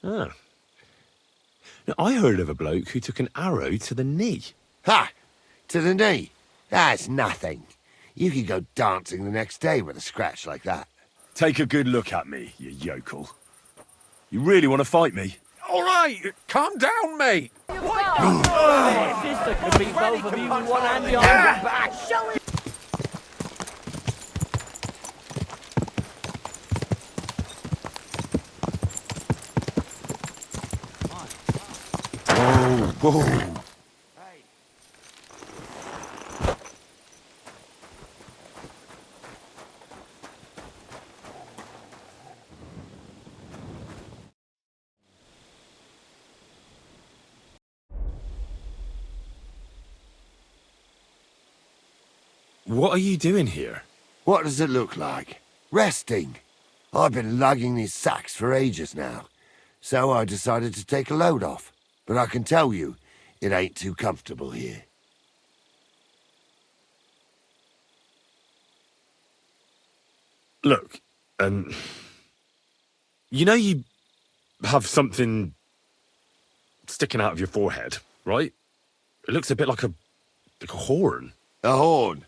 Ah. Now, I heard of a bloke who took an arrow to the knee. Ha! To the knee? That's nothing. You could go dancing the next day with a scratch like that. Take a good look at me, you yokel. You really want to fight me? All right, calm down, mate. Sister could beat both of you with one hand behind your back. Show it. Whoa. What are you doing here? What does it look like? Resting. I've been lugging these sacks for ages now, so I decided to take a load off. But I can tell you, it ain't too comfortable here. Look, you know you have something sticking out of your forehead, right? It looks a bit like a horn. A horn?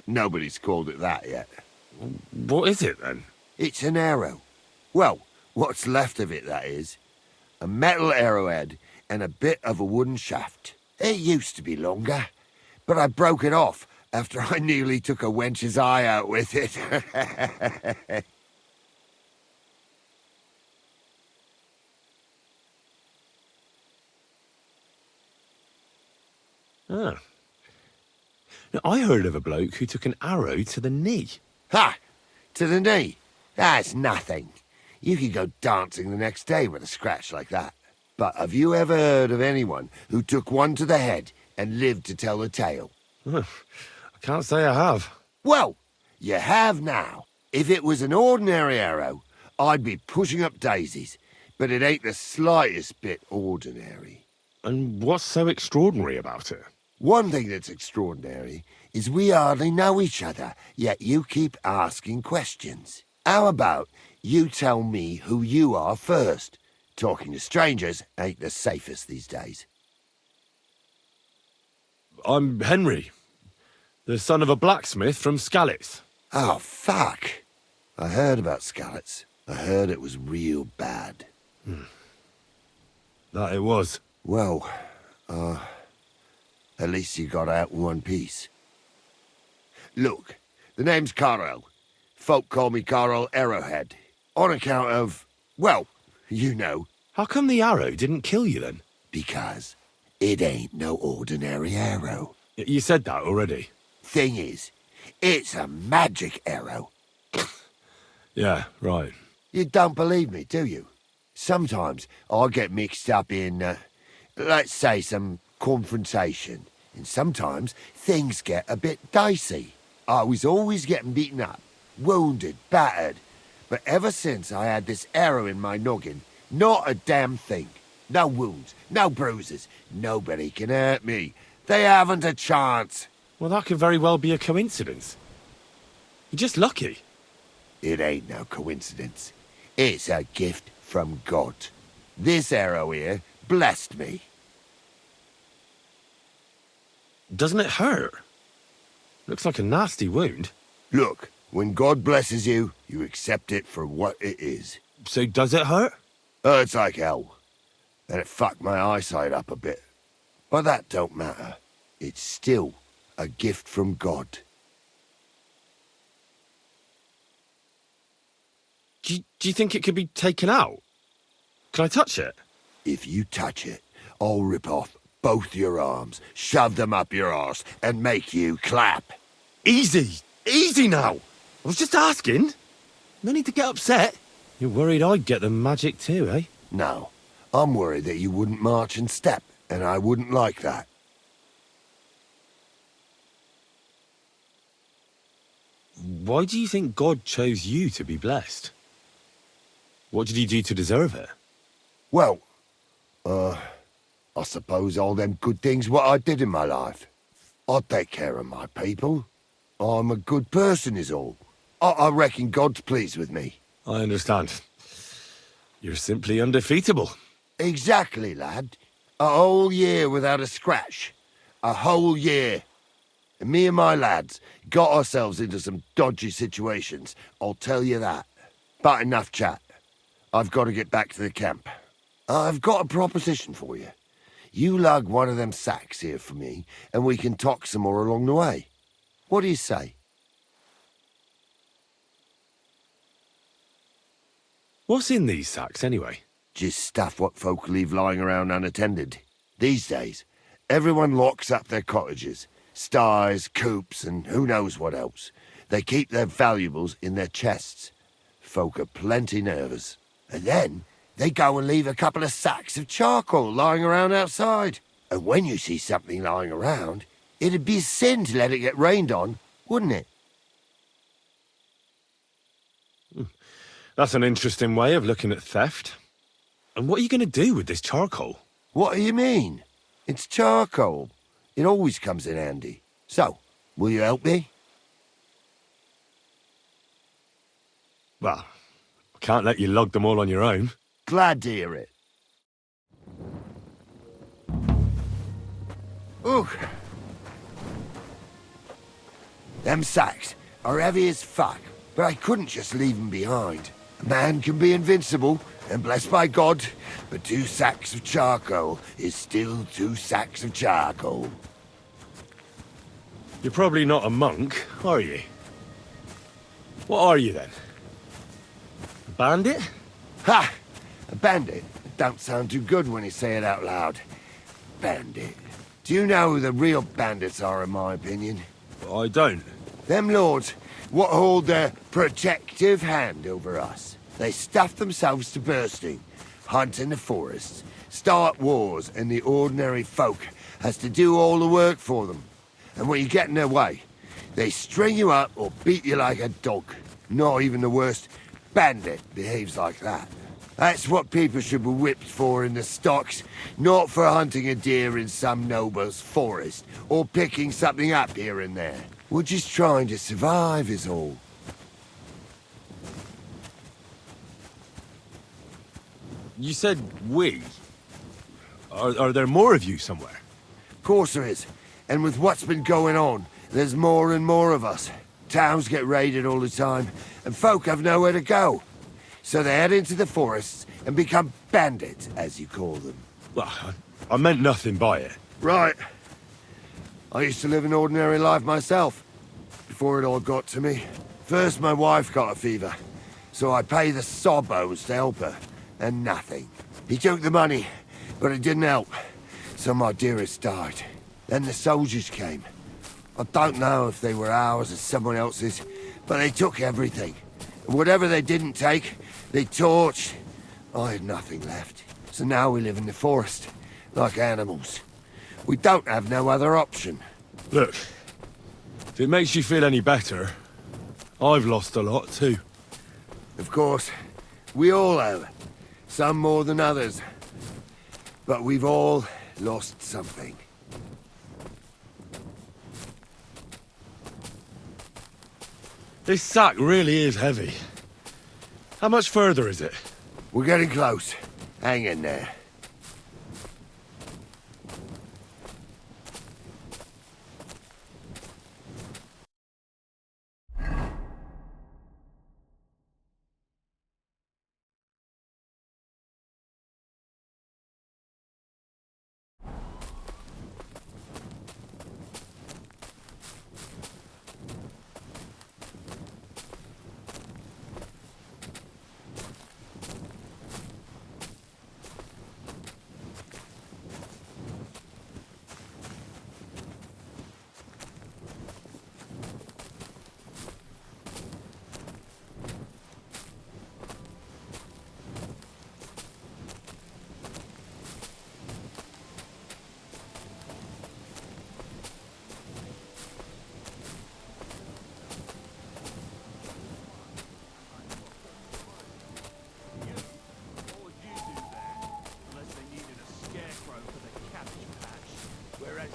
Nobody's called it that yet. What is it, then? It's an arrow. Well, what's left of it, that is. A metal arrowhead and a bit of a wooden shaft. It used to be longer, but I broke it off after I nearly took a wench's eye out with it. Ah. Now, I heard of a bloke who took an arrow to the knee. Ha! To the knee? That's nothing. You could go dancing the next day with a scratch like that. But have you ever heard of anyone who took one to the head and lived to tell the tale? I can't say I have. Well, you have now. If it was an ordinary arrow, I'd be pushing up daisies. But it ain't the slightest bit ordinary. And what's so extraordinary about it? One thing that's extraordinary is we hardly know each other, yet you keep asking questions. How about you tell me who you are first? Talking to strangers ain't the safest these days. I'm Henry, the son of a blacksmith from Skalitz. Oh, fuck. I heard about Skalitz. I heard it was real bad. That it was. Well, at least you got out in one piece. Look, the name's Karel. Folk call me Karel Arrowhead. On account of, well, you know. How come the arrow didn't kill you then? Because it ain't no ordinary arrow. You said that already. Thing is, it's a magic arrow. Yeah, right. You don't believe me, do you? Sometimes I get mixed up in, let's say, some confrontation. And sometimes things get a bit dicey. I was always getting beaten up, wounded, battered. But ever since I had this arrow in my noggin, not a damn thing. No wounds, no bruises. Nobody can hurt me. They haven't a chance. Well, that could very well be a coincidence. You're just lucky. It ain't no coincidence. It's a gift from God. This arrow here blessed me. Doesn't it hurt? Looks like a nasty wound. Look, when God blesses you, you accept it for what it is. So does it hurt? Hurts like hell. And it fucked my eyesight up a bit. But that don't matter. It's still a gift from God. Do you think it could be taken out? Can I touch it? If you touch it, I'll rip off both your arms, shove them up your arse, and make you clap. Easy! Easy now! I was just asking. No need to get upset. You're worried I'd get the magic too, eh? No, I'm worried that you wouldn't march and step, and I wouldn't like that. Why do you think God chose you to be blessed? What did you do to deserve it? Well, I suppose all them good things what I did in my life. I take care of my people. I'm a good person is all. I reckon God's pleased with me. I understand. You're simply undefeatable. Exactly, lad. A whole year without a scratch. A whole year. And me and my lads got ourselves into some dodgy situations, I'll tell you that. But enough chat. I've got to get back to the camp. I've got a proposition for you. You lug one of them sacks here for me, and we can talk some more along the way. What do you say? What's in these sacks, anyway? Just stuff what folk leave lying around unattended. These days, everyone locks up their cottages. Sties, coops, and who knows what else. They keep their valuables in their chests. Folk are plenty nervous. And then, they go and leave a couple of sacks of charcoal lying around outside. And when you see something lying around, it'd be a sin to let it get rained on, wouldn't it? That's an interesting way of looking at theft. And what are you going to do with this charcoal? What do you mean? It's charcoal. It always comes in handy. So, will you help me? Well, I can't let you lug them all on your own. Glad to hear it. Ooh. Them sacks are heavy as fuck, but I couldn't just leave them behind. A man can be invincible, and blessed by God, but 2 sacks of charcoal is still 2 sacks of charcoal. You're probably not a monk, are you? What are you, then? A bandit? Ha! A bandit? Don't sound too good when you say it out loud. Bandit. Do you know who the real bandits are, in my opinion? I don't. Them lords, what hold their protective hand over us. They stuff themselves to bursting, hunt in the forests, start wars, and the ordinary folk has to do all the work for them. And when you get in their way, they string you up or beat you like a dog. Not even the worst bandit behaves like that. That's what people should be whipped for in the stocks, not for hunting a deer in some noble's forest, or picking something up here and there. We're just trying to survive is all. You said we. Are there more of you somewhere? Of course there is. And with what's been going on, there's more and more of us. Towns get raided all the time, and folk have nowhere to go. So they head into the forests and become bandits, as you call them. Well, I meant nothing by it. Right. I used to live an ordinary life myself, before it all got to me. First my wife got a fever, so I paid the sawbones to help her, and nothing. He took the money, but it didn't help, so my dearest died. Then the soldiers came. I don't know if they were ours or someone else's, but they took everything. And whatever they didn't take, they torched. I had nothing left. So now we live in the forest, like animals. We don't have no other option. Look, if it makes you feel any better, I've lost a lot too. Of course, we all have. Some more than others. But we've all lost something. This sack really is heavy. How much further is it? We're getting close. Hang in there.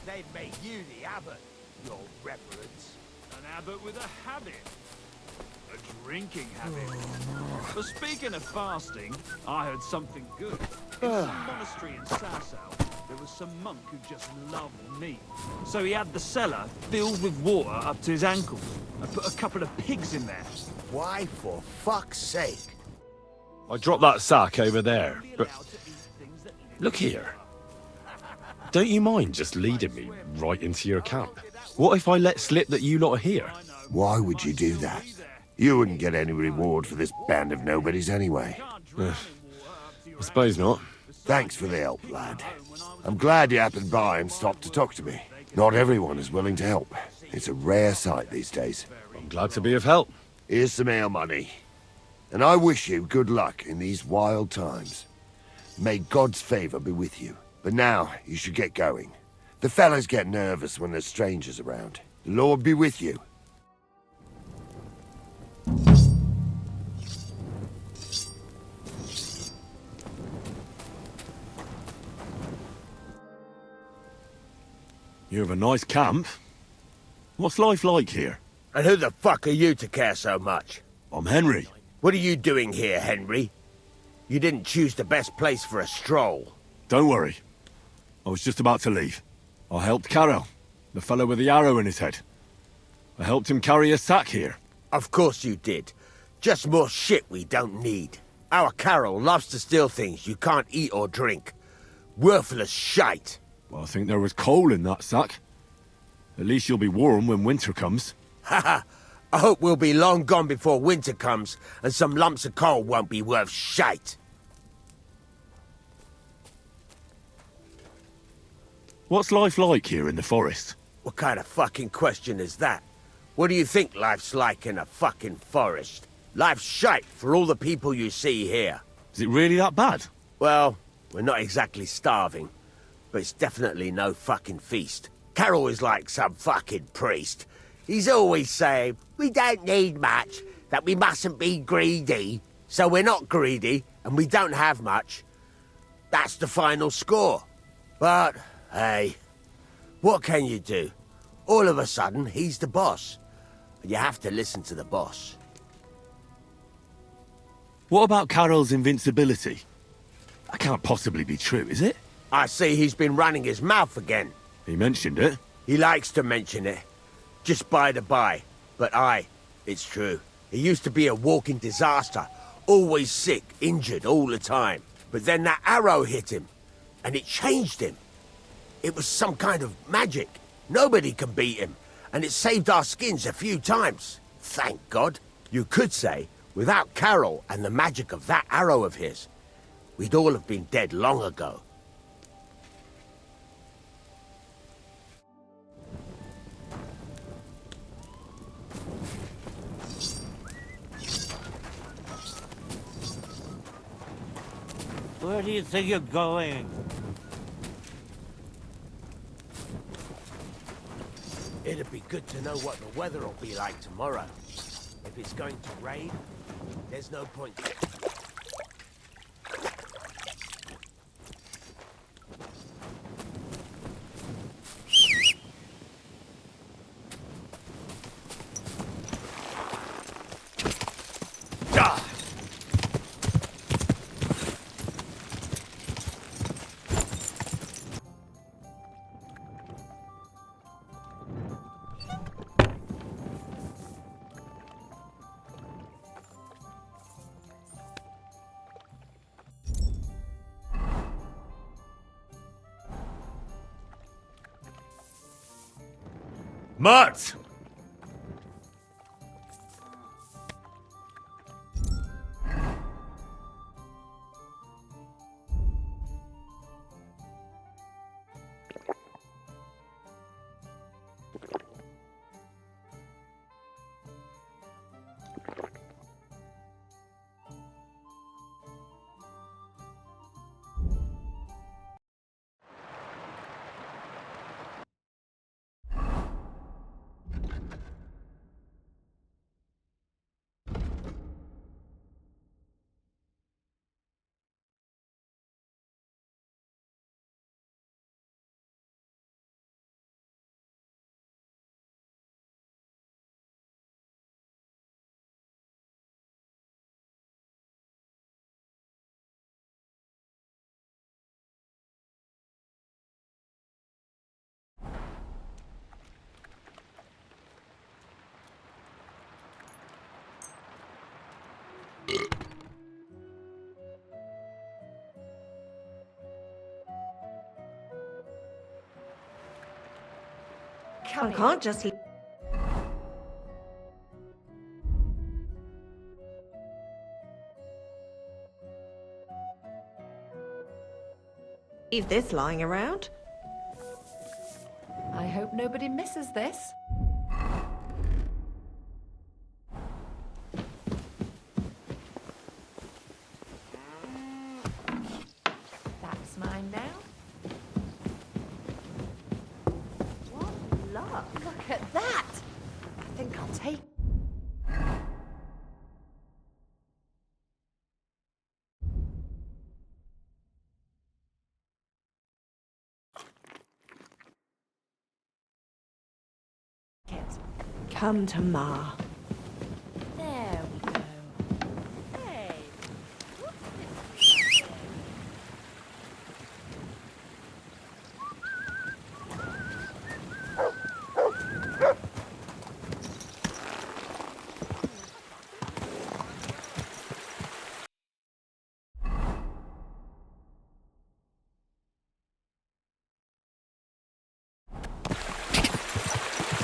They've made you the abbot, your reverence. An abbot with a habit. A drinking habit. But speaking of fasting, I heard something good. In some monastery in Sasau, there was some monk who just loved meat. So he had the cellar filled with water up to his ankles and put a couple of pigs in there. Why, for fuck's sake? I dropped that sack over there, but look here. Don't you mind just leading me right into your camp? What if I let slip that you lot are here? Why would you do that? You wouldn't get any reward for this band of nobodies anyway. I suppose not. Thanks for the help, lad. I'm glad you happened by and stopped to talk to me. Not everyone is willing to help. It's a rare sight these days. I'm glad to be of help. Here's some ale money. And I wish you good luck in these wild times. May God's favor be with you. But now, you should get going. The fellas get nervous when there's strangers around. The Lord be with you. You have a nice camp. What's life like here? And who the fuck are you to care so much? I'm Henry. What are you doing here, Henry? You didn't choose the best place for a stroll. Don't worry. I was just about to leave. I helped Karel, the fellow with the arrow in his head. I helped him carry a sack here. Of course you did. Just more shit we don't need. Our Karel loves to steal things you can't eat or drink. Worthless shite. Well, I think there was coal in that sack. At least you'll be warm when winter comes. Haha. I hope we'll be long gone before winter comes, and some lumps of coal won't be worth shite. What's life like here in the forest? What kind of fucking question is that? What do you think life's like in a fucking forest? Life's shite for all the people you see here. Is it really that bad? Well, we're not exactly starving, but it's definitely no fucking feast. Karel is like some fucking priest. He's always saying, we don't need much, that we mustn't be greedy. So we're not greedy, and we don't have much. That's the final score. But, hey, what can you do? All of a sudden, he's the boss. And you have to listen to the boss. What about Karel's invincibility? That can't possibly be true, is it? I see he's been running his mouth again. He mentioned it. He likes to mention it. Just by the by. But it's true. He used to be a walking disaster. Always sick, injured all the time. But then that arrow hit him. And it changed him. It was some kind of magic. Nobody can beat him. And it saved our skins a few times. Thank God. You could say, without Karel and the magic of that arrow of his, we'd all have been dead long ago. Where do you think you're going? It'd be good to know what the weather will be like tomorrow. If it's going to rain, there's no point. Mart! I can't just leave this lying around. I hope nobody misses this. That's mine now. What luck! Look at that! I think I'll take... Come to Ma. There we go. Hey!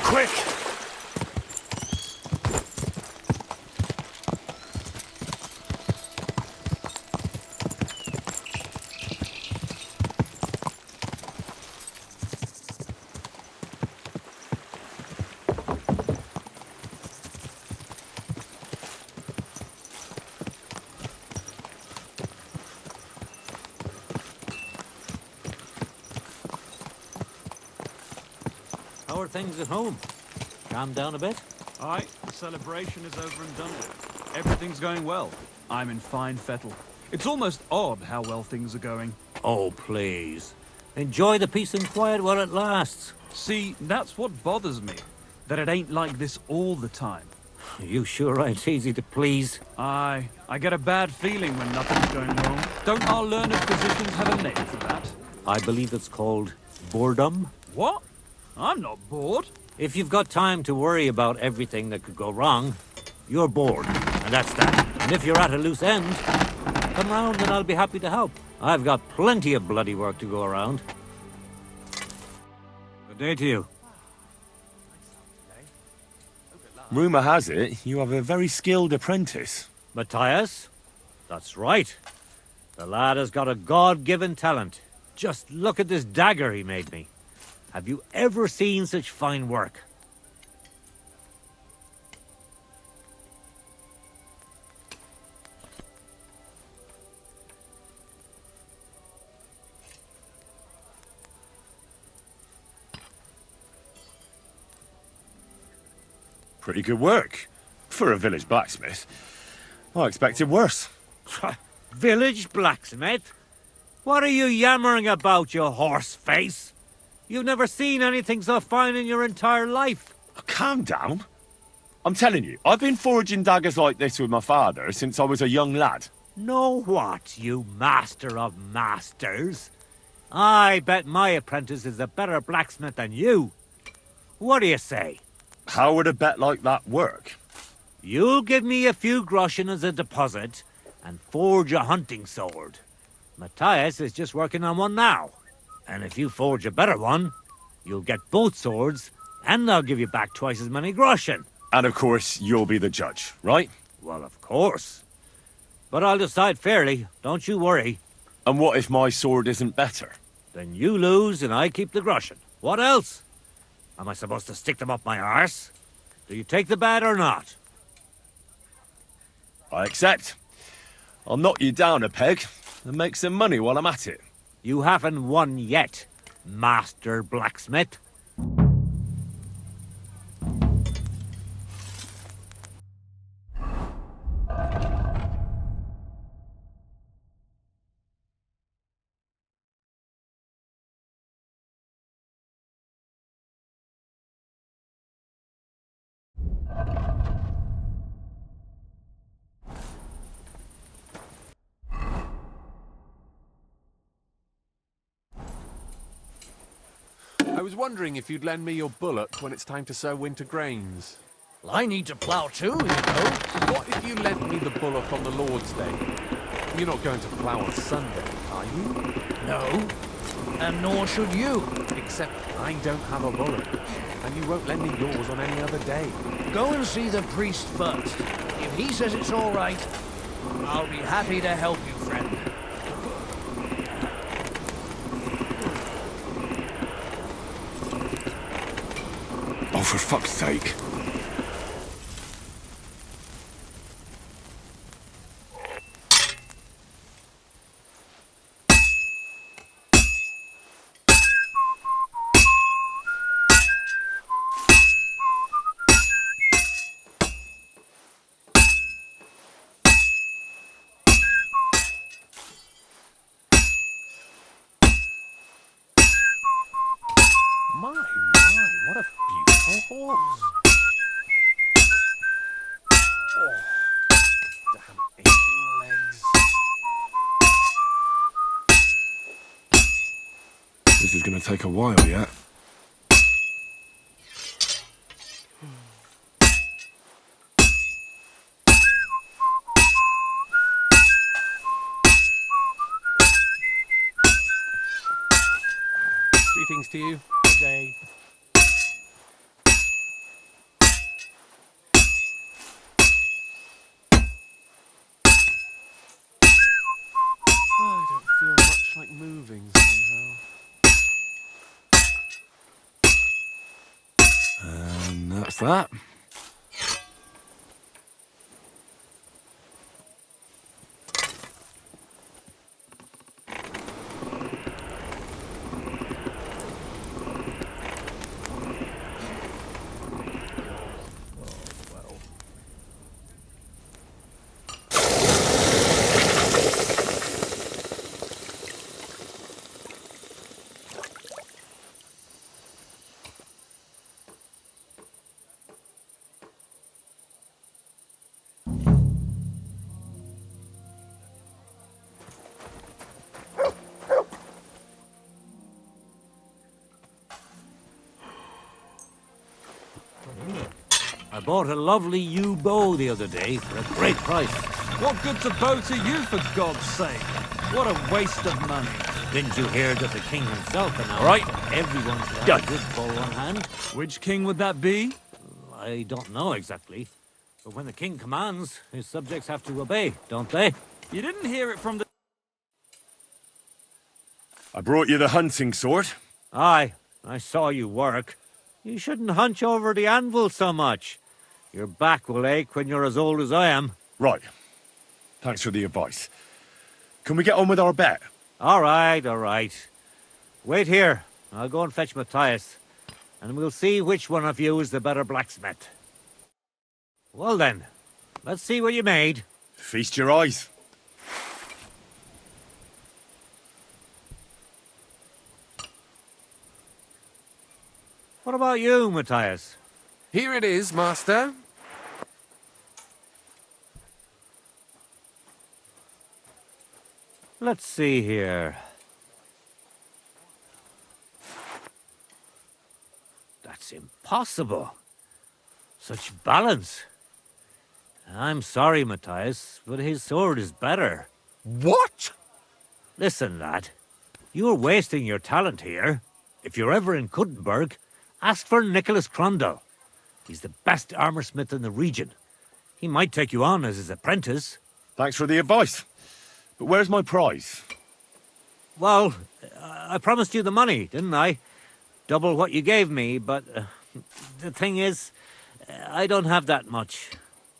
Quick! How are things at home? Calm down a bit? Aye, the celebration is over and done with. Everything's going well. I'm in fine fettle. It's almost odd how well things are going. Oh, please. Enjoy the peace and quiet while it lasts. See, that's what bothers me. That it ain't like this all the time. You sure ain't easy to please. Aye, I get a bad feeling when nothing's going wrong. Don't our learned physicians have a name for that? I believe it's called boredom. What? I'm not bored. If you've got time to worry about everything that could go wrong, you're bored, and that's that. And if you're at a loose end, come round and I'll be happy to help. I've got plenty of bloody work to go around. Good day to you. Rumour has it you have a very skilled apprentice. Matthias? That's right. The lad has got a God-given talent. Just look at this dagger he made me. Have you ever seen such fine work? Pretty good work. For a village blacksmith. I expected worse. Village blacksmith? What are you yammering about, you horse face? You've never seen anything so fine in your entire life. Calm down. I'm telling you, I've been forging daggers like this with my father since I was a young lad. Know what, you master of masters? I bet my apprentice is a better blacksmith than you. What do you say? How would a bet like that work? You'll give me a few groschen as a deposit and forge a hunting sword. Matthias is just working on one now. And if you forge a better one, you'll get both swords, and they'll give you back twice as many groschen. And of course, you'll be the judge, right? Well, of course. But I'll decide fairly, don't you worry. And what if my sword isn't better? Then you lose and I keep the groschen. What else? Am I supposed to stick them up my arse? Do you take the bet or not? I accept. I'll knock you down a peg and make some money while I'm at it. You haven't won yet, Master Blacksmith. I was wondering if you'd lend me your bullock when it's time to sow winter grains. Well, I need to plough too, you know. What if you lent me the bullock on the Lord's Day? You're not going to plough on Sunday, are you? No, and nor should you. Except I don't have a bullet, and you won't lend me yours on any other day. Go and see the priest first. If he says it's all right, I'll be happy to help you, friend. Oh, for fuck's sake. My, what a beautiful horse. Oh, damn aching legs. This is gonna take a while yet. Greetings to you. Good day. I don't feel much like moving somehow. And that's that. I bought a lovely yew bow the other day for a great price. What good's a bow to you, for God's sake? What a waste of money. Didn't you hear that the king himself announced All right. everyone should have a good bow on hand? Which king would that be? I don't know exactly. But when the king commands, his subjects have to obey, don't they? You didn't hear it from the... I brought you the hunting sword. Aye, I saw you work. You shouldn't hunch over the anvil so much. Your back will ache when you're as old as I am. Right. Thanks for the advice. Can we get on with our bet? All right, all right. Wait here. I'll go and fetch Matthias, and we'll see which one of you is the better blacksmith. Well then, let's see what you made. Feast your eyes. What about you, Matthias? Here it is, master. Let's see here. That's impossible. Such balance. I'm sorry, Matthias, but his sword is better. What? Listen, lad. You're wasting your talent here. If you're ever in Kuttenberg, ask for Nicholas Crondell. He's the best armorsmith in the region. He might take you on as his apprentice. Thanks for the advice. But where's my prize? Well, I promised you the money, didn't I? Double what you gave me, but the thing is, I don't have that much.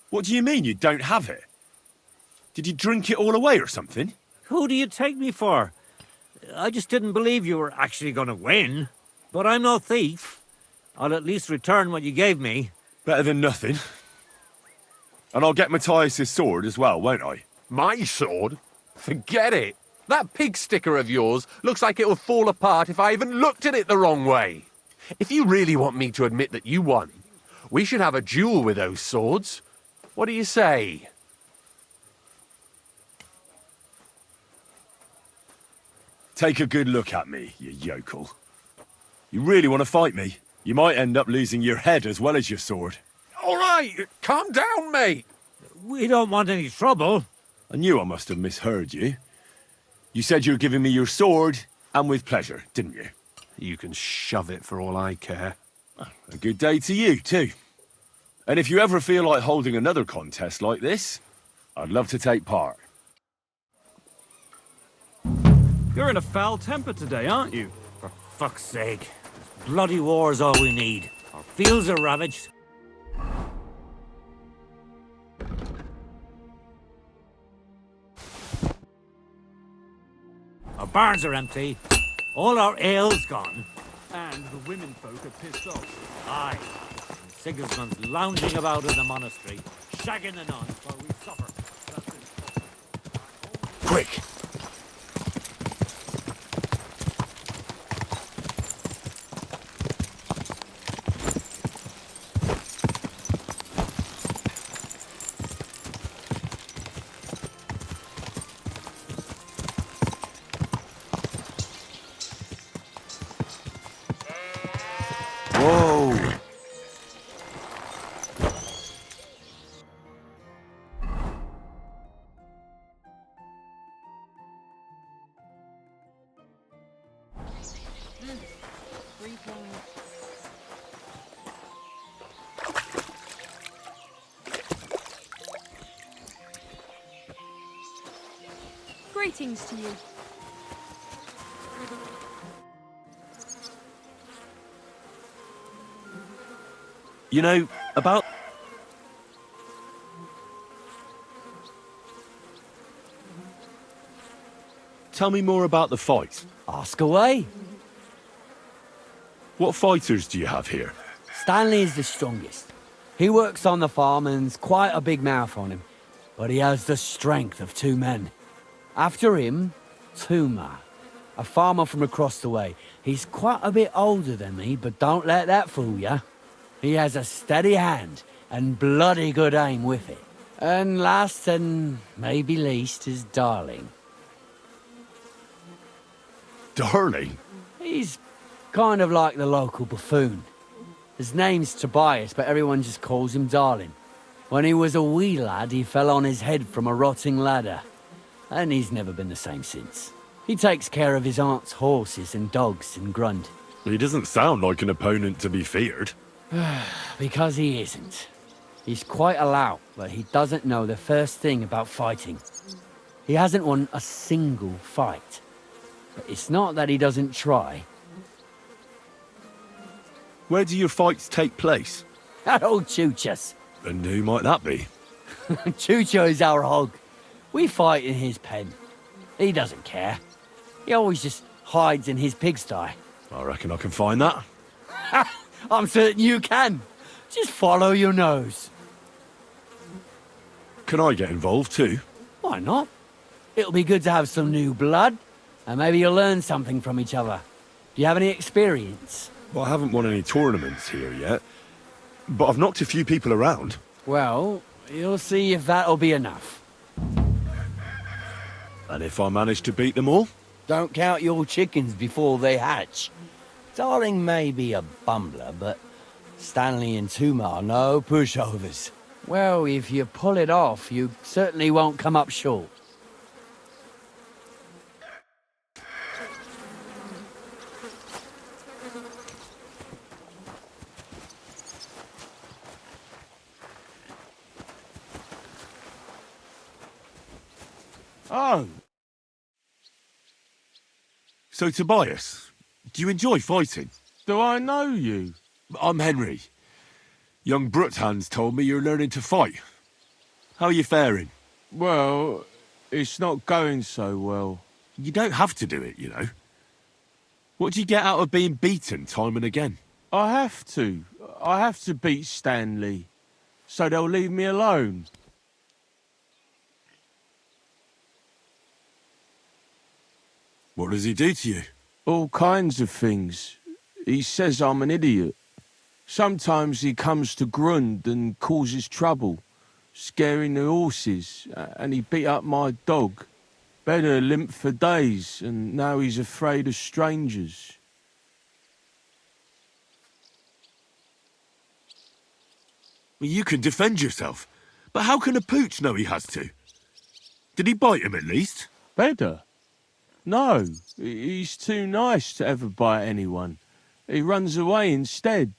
What do you mean you don't have it? Did you drink it all away or something? Who do you take me for? I just didn't believe you were actually going to win. But I'm no thief. I'll at least return what you gave me. Better than nothing. And I'll get Matthias's sword as well, won't I? My sword? Forget it. That pig sticker of yours looks like it'll fall apart if I even looked at it the wrong way. If you really want me to admit that you won, we should have a duel with those swords. What do you say? Take a good look at me, you yokel. You really want to fight me? You might end up losing your head as well as your sword. All right, calm down, mate. We don't want any trouble. I knew I must have misheard you. You said you were giving me your sword, and with pleasure, didn't you? You can shove it for all I care. A good day to you, too. And if you ever feel like holding another contest like this, I'd love to take part. You're in a foul temper today, aren't you? For fuck's sake. Bloody war's all we need. Our fields are ravaged. Our barns are empty. All our ale's gone. And the women folk are pissed off. Aye. And Sigismund's lounging about in the monastery, shagging the nuns while we suffer. Quick! Whoa! Greetings to you. You know, about... Tell me more about the fight. Ask away. What fighters do you have here? Stanley is the strongest. He works on the farm and's quite a big mouth on him, but he has the strength of 2 men. After him, Tuma, a farmer from across the way. He's quite a bit older than me, but don't let that fool ya. He has a steady hand and bloody good aim with it. And last and maybe least is Darling. Darling? He's kind of like the local buffoon. His name's Tobias, but everyone just calls him Darling. When he was a wee lad, he fell on his head from a rotting ladder. And he's never been the same since. He takes care of his aunt's horses and dogs in Grund. He doesn't sound like an opponent to be feared. Because he isn't. He's quite a lout, but he doesn't know the first thing about fighting. He hasn't won a single fight. But it's not that he doesn't try. Where do your fights take place? At old Chucha's. And who might that be? Chucho is our hog. We fight in his pen. He doesn't care. He always just hides in his pigsty. I reckon I can find that. I'm certain you can. Just follow your nose. Can I get involved too? Why not? It'll be good to have some new blood, and maybe you'll learn something from each other. Do you have any experience? Well, I haven't won any tournaments here yet, but I've knocked a few people around. Well, you'll see if that'll be enough. And if I manage to beat them all? Don't count your chickens before they hatch. Darling may be a bumbler, but Stanley and Tuma are no pushovers. Well, if you pull it off, you certainly won't come up short. Oh. So, Tobias, do you enjoy fighting? Do I know you? I'm Henry. Young Bruthans told me you're learning to fight. How are you faring? Well, it's not going so well. You don't have to do it, you know. What do you get out of being beaten time and again? I have to. I have to beat Stanley, so they'll leave me alone. What does he do to you? All kinds of things. He says I'm an idiot. Sometimes he comes to Grund and causes trouble, scaring the horses, and he beat up my dog. Better limp for days, and now he's afraid of strangers. Well, you can defend yourself, but how can a pooch know he has to? Did he bite him at least? Better? No, he's too nice to ever bite anyone. He runs away instead.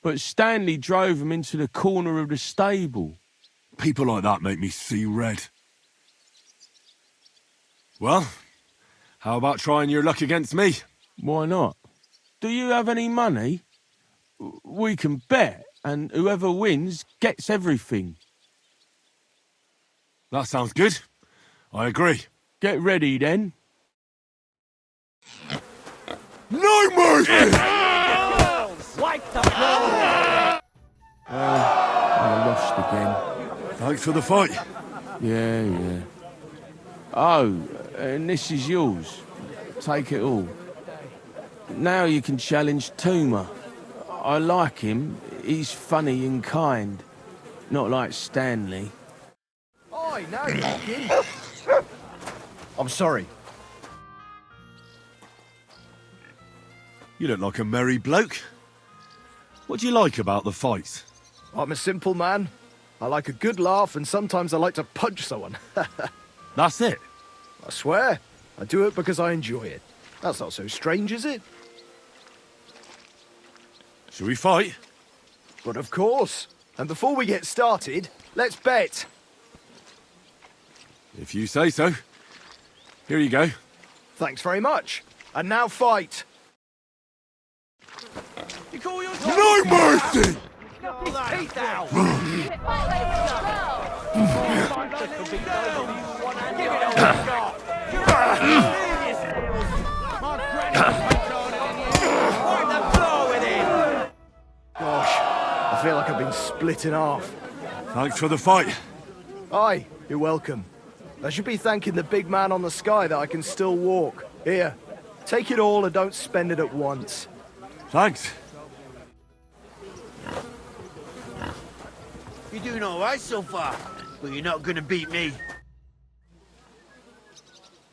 But Stanley drove him into the corner of the stable. People like that make me see red. Well, how about trying your luck against me? Why not? Do you have any money? We can bet, and whoever wins gets everything. That sounds good. I agree. Get ready, then. No mercy! Wipe the floor! I lost again. Thanks for the fight. Yeah. Oh, and this is yours. Take it all. Now you can challenge Tuma. I like him. He's funny and kind. Not like Stanley. Oi, now you're talking. I'm sorry. You look like a merry bloke. What do you like about the fights? I'm a simple man. I like a good laugh, and sometimes I like to punch someone. That's it. I swear, I do it because I enjoy it. That's not so strange, is it? Shall we fight? But of course. And before we get started, let's bet. If you say so. Here you go. Thanks very much. And now fight. No mercy! Teeth out! Gosh, I feel like I've been split in half. Thanks for the fight. Aye, you're welcome. I should be thanking the big man on the sky that I can still walk. Here, take it all and don't spend it at once. Thanks. You're doing all right so far, but you're not gonna beat me.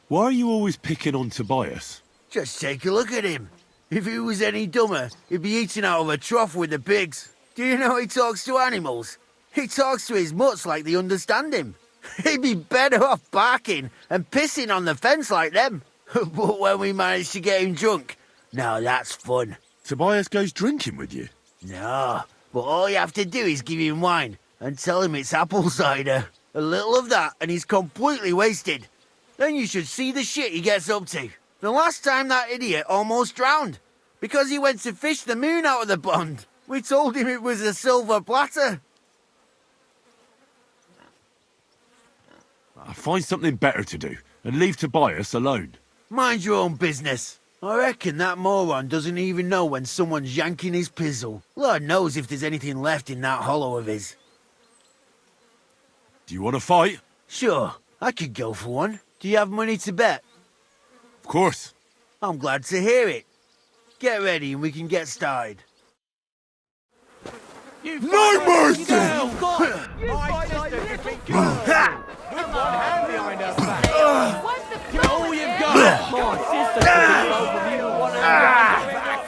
Why are you always picking on Tobias? Just take a look at him. If he was any dumber, he'd be eating out of a trough with the pigs. Do you know he talks to animals? He talks to his mutts like they understand him. He'd be better off barking and pissing on the fence like them. But when we managed to get him drunk, now that's fun. Tobias goes drinking with you? No, but all you have to do is give him wine and tell him it's apple cider. A little of that and he's completely wasted. Then you should see the shit he gets up to. The last time that idiot almost drowned because he went to fish the moon out of the pond. We told him it was a silver platter. I'll find something better to do and leave Tobias alone. Mind your own business. I reckon that moron doesn't even know when someone's yanking his pizzle. Lord knows if there's anything left in that hollow of his. Do you want to fight? Sure, I could go for one. Do you have money to bet? Of course. I'm glad to hear it. Get ready and we can get started. No mercy! Give it all you've got!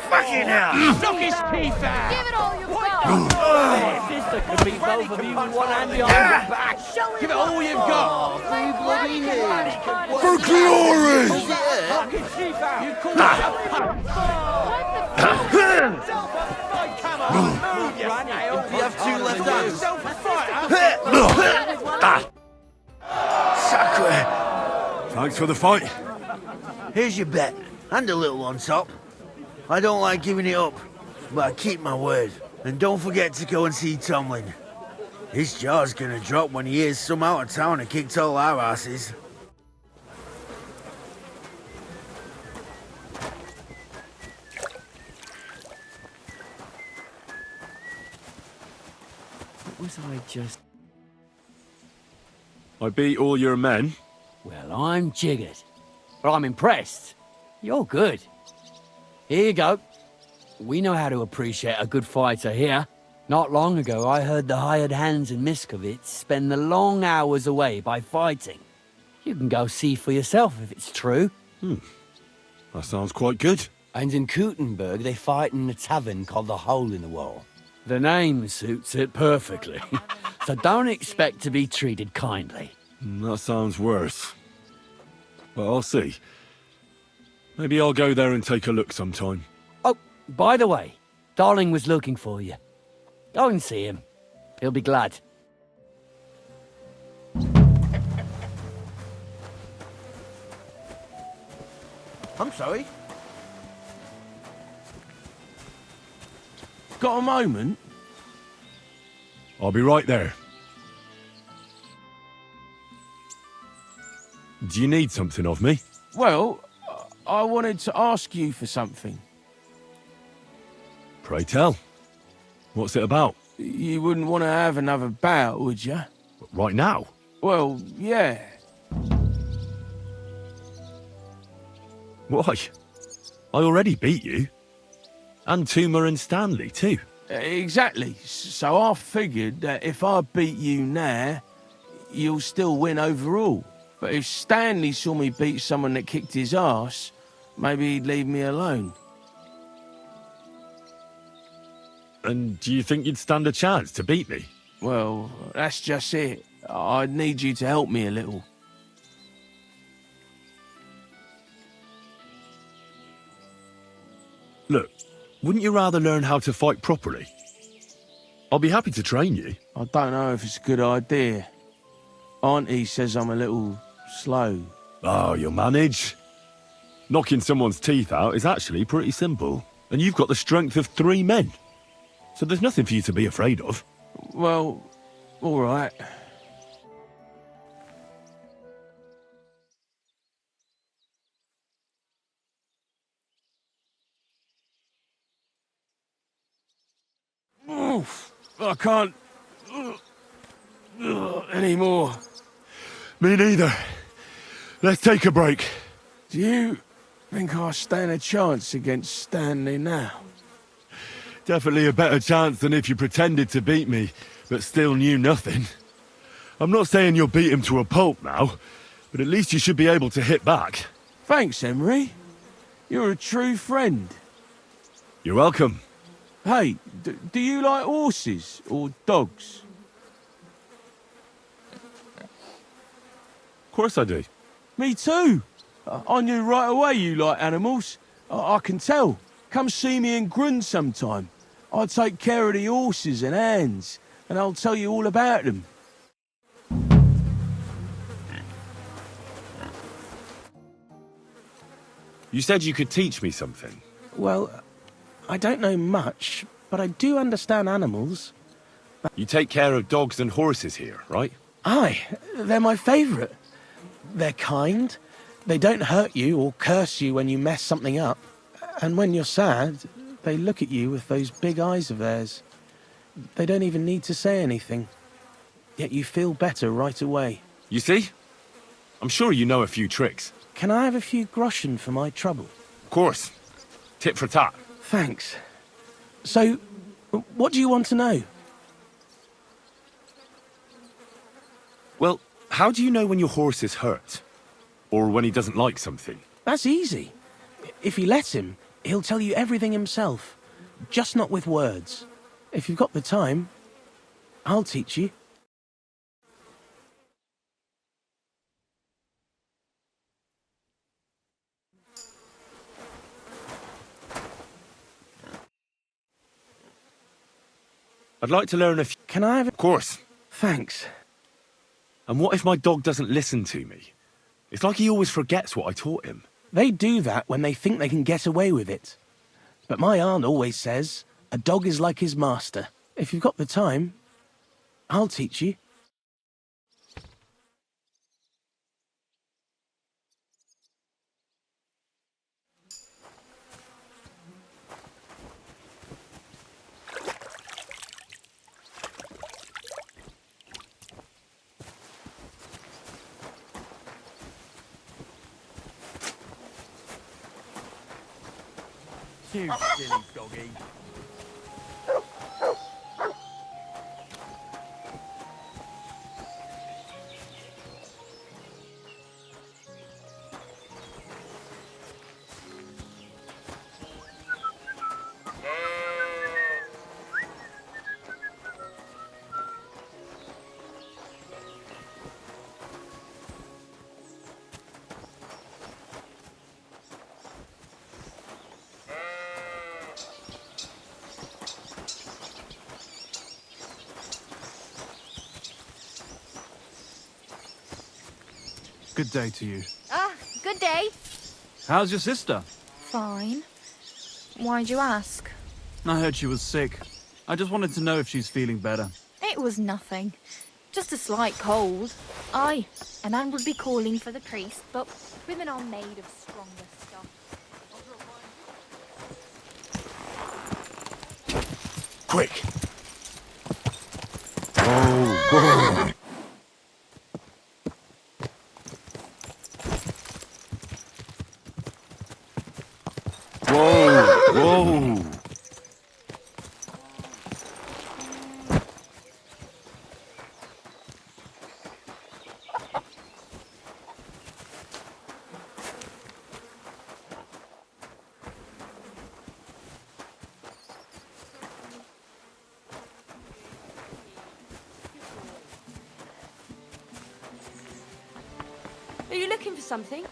Fucking hell! Knock his teeth out! Give it all you've got! Sister can beat both of you with one hand behind your back. Give it all you've got! For glory! Knock his teeth out. You call You have two left hands. Sacre! Thanks for the fight. Here's your bet, and a little on top. I don't like giving it up, but I keep my word. And don't forget to go and see Thomlin. His jaw's gonna drop when he hears some out of town have kicked all our asses. What was I just... I beat all your men. Well, I'm jiggered. But I'm impressed. You're good. Here you go. We know how to appreciate a good fighter here. Not long ago, I heard the hired hands in Miskovitz spend the long hours away by fighting. You can go see for yourself if it's true. That sounds quite good. And in Kuttenberg, they fight in a tavern called the Hole in the Wall. The name suits it perfectly. So don't expect to be treated kindly. That sounds worse. But I'll see. Maybe I'll go there and take a look sometime. Oh, by the way, Darling was looking for you. Go and see him. He'll be glad. I'm sorry. Got a moment? I'll be right there. Do you need something of me? Well, I wanted to ask you for something. Pray tell. What's it about? You wouldn't want to have another bout, would you? Right now? Well, yeah. Why? I already beat you. And Tuma and Stanley, too. Exactly. So I figured that if I beat you now, you'll still win overall. But if Stanley saw me beat someone that kicked his ass, maybe he'd leave me alone. And do you think you'd stand a chance to beat me? Well, that's just it. I'd need you to help me a little. Look, wouldn't you rather learn how to fight properly? I'll be happy to train you. I don't know if it's a good idea. Auntie says I'm a little slow. Oh, you'll manage. Knocking someone's teeth out is actually pretty simple. And you've got the strength of 3 men. So there's nothing for you to be afraid of. Well, all right. Oof, I can't anymore. Me neither. Let's take a break. Do you think I stand a chance against Stanley now? Definitely a better chance than if you pretended to beat me, but still knew nothing. I'm not saying you'll beat him to a pulp now, but at least you should be able to hit back. Thanks, Emery. You're a true friend. You're welcome. Hey, do you like horses or dogs? Of course I do. Me too. I knew right away you like animals. I can tell. Come see me in Grund sometime. I take care of the horses and hands, and I'll tell you all about them. You said you could teach me something. Well, I don't know much, but I do understand animals. You take care of dogs and horses here, right? Aye, they're my favourite. They're kind, they don't hurt you or curse you when you mess something up. And when you're sad, they look at you with those big eyes of theirs. They don't even need to say anything. Yet you feel better right away. You see? I'm sure you know a few tricks. Can I have a few groschen for my trouble? Of course. Tit for tat. Thanks. So, what do you want to know? Well, how do you know when your horse is hurt? Or when he doesn't like something? That's easy. If you let him, he'll tell you everything himself. Just not with words. If you've got the time, I'll teach you. I'd like to learn a few... Can I have Of course. Thanks. And what if my dog doesn't listen to me? It's like he always forgets what I taught him. They do that when they think they can get away with it. But my aunt always says, a dog is like his master. If you've got the time, I'll teach you. You silly doggy. Good day to you. Ah, good day. How's your sister? Fine. Why'd you ask? I heard she was sick. I just wanted to know if she's feeling better. It was nothing. Just a slight cold. Aye, and Anne would be calling for the priest, but women are made of stronger stuff. Quick! Oh, whoa! Whoa! Are you looking for something?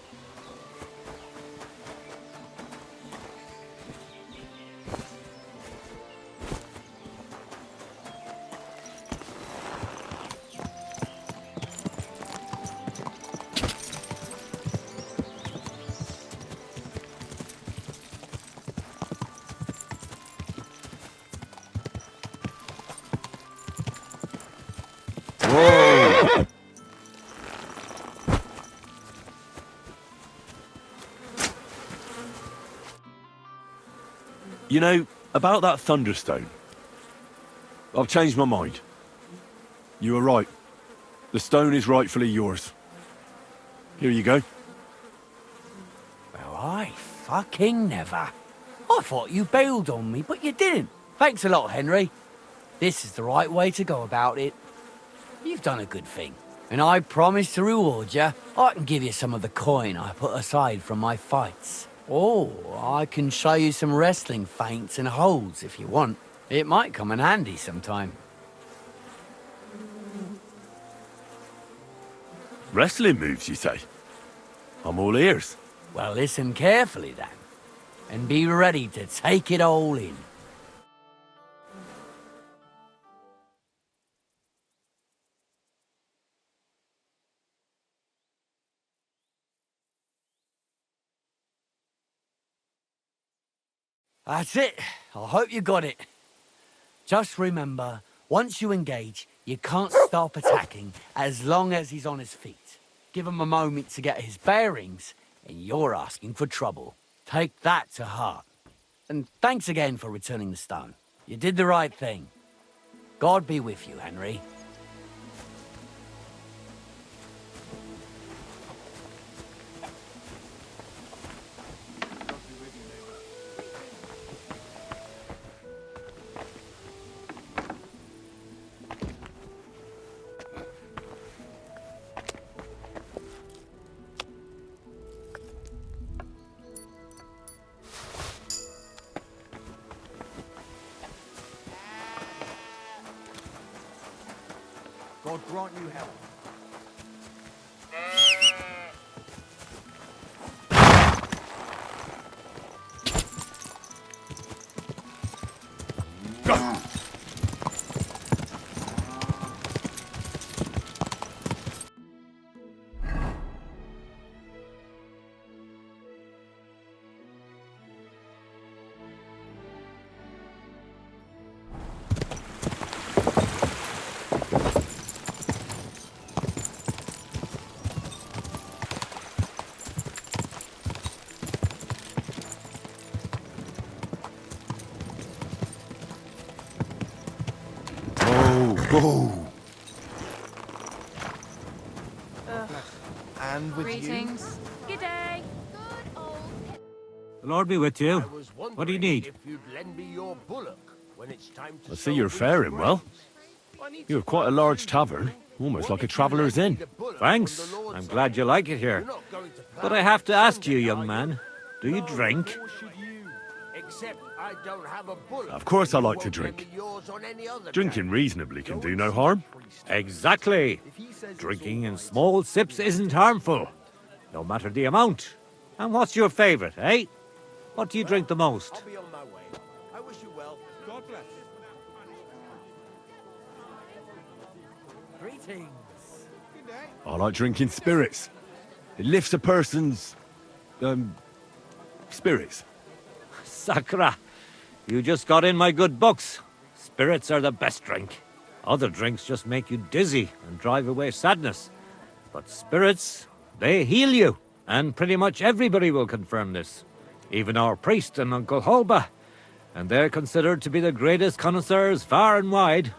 Whoa! You know, about that Thunderstone, I've changed my mind. You were right. The stone is rightfully yours. Here you go. Well, I fucking never. I thought you bailed on me, but you didn't. Thanks a lot, Henry. This is the right way to go about it. You've done a good thing. And I promise to reward you. I can give you some of the coin I put aside from my fights. Or I can show you some wrestling feints and holds if you want. It might come in handy sometime. Wrestling moves, you say? I'm all ears. Well, listen carefully then. And be ready to take it all in. That's it. I hope you got it. Just remember, once you engage, you can't stop attacking as long as he's on his feet. Give him a moment to get his bearings, and you're asking for trouble. Take that to heart. And thanks again for returning the stone. You did the right thing. God be with you, Henry. God grant you help. Whoa! And with Greetings. Good day. The Lord be with you. What do you need? If you'd lend me your bullock when it's time to I see you're faring well. You have quite a large tavern, almost like a traveller's inn. Thanks. I'm glad you like it here. But I have to ask you, young man, do you drink? Except I don't have a bullock. Of course I like Won't to drink. lend me yours on any other Drinking day. reasonably can do no harm. Exactly. Drinking in small sips isn't harmful, no matter the amount. And what's your favourite, eh? What do you drink the most? I'll be on my way. I wish you well. God bless. Greetings. I like drinking spirits. It lifts a person's... spirits. Sakra, you just got in my good books. Spirits are the best drink. Other drinks just make you dizzy and drive away sadness. But spirits, they heal you. And pretty much everybody will confirm this. Even our priest and Uncle Holba. And they're considered to be the greatest connoisseurs far and wide.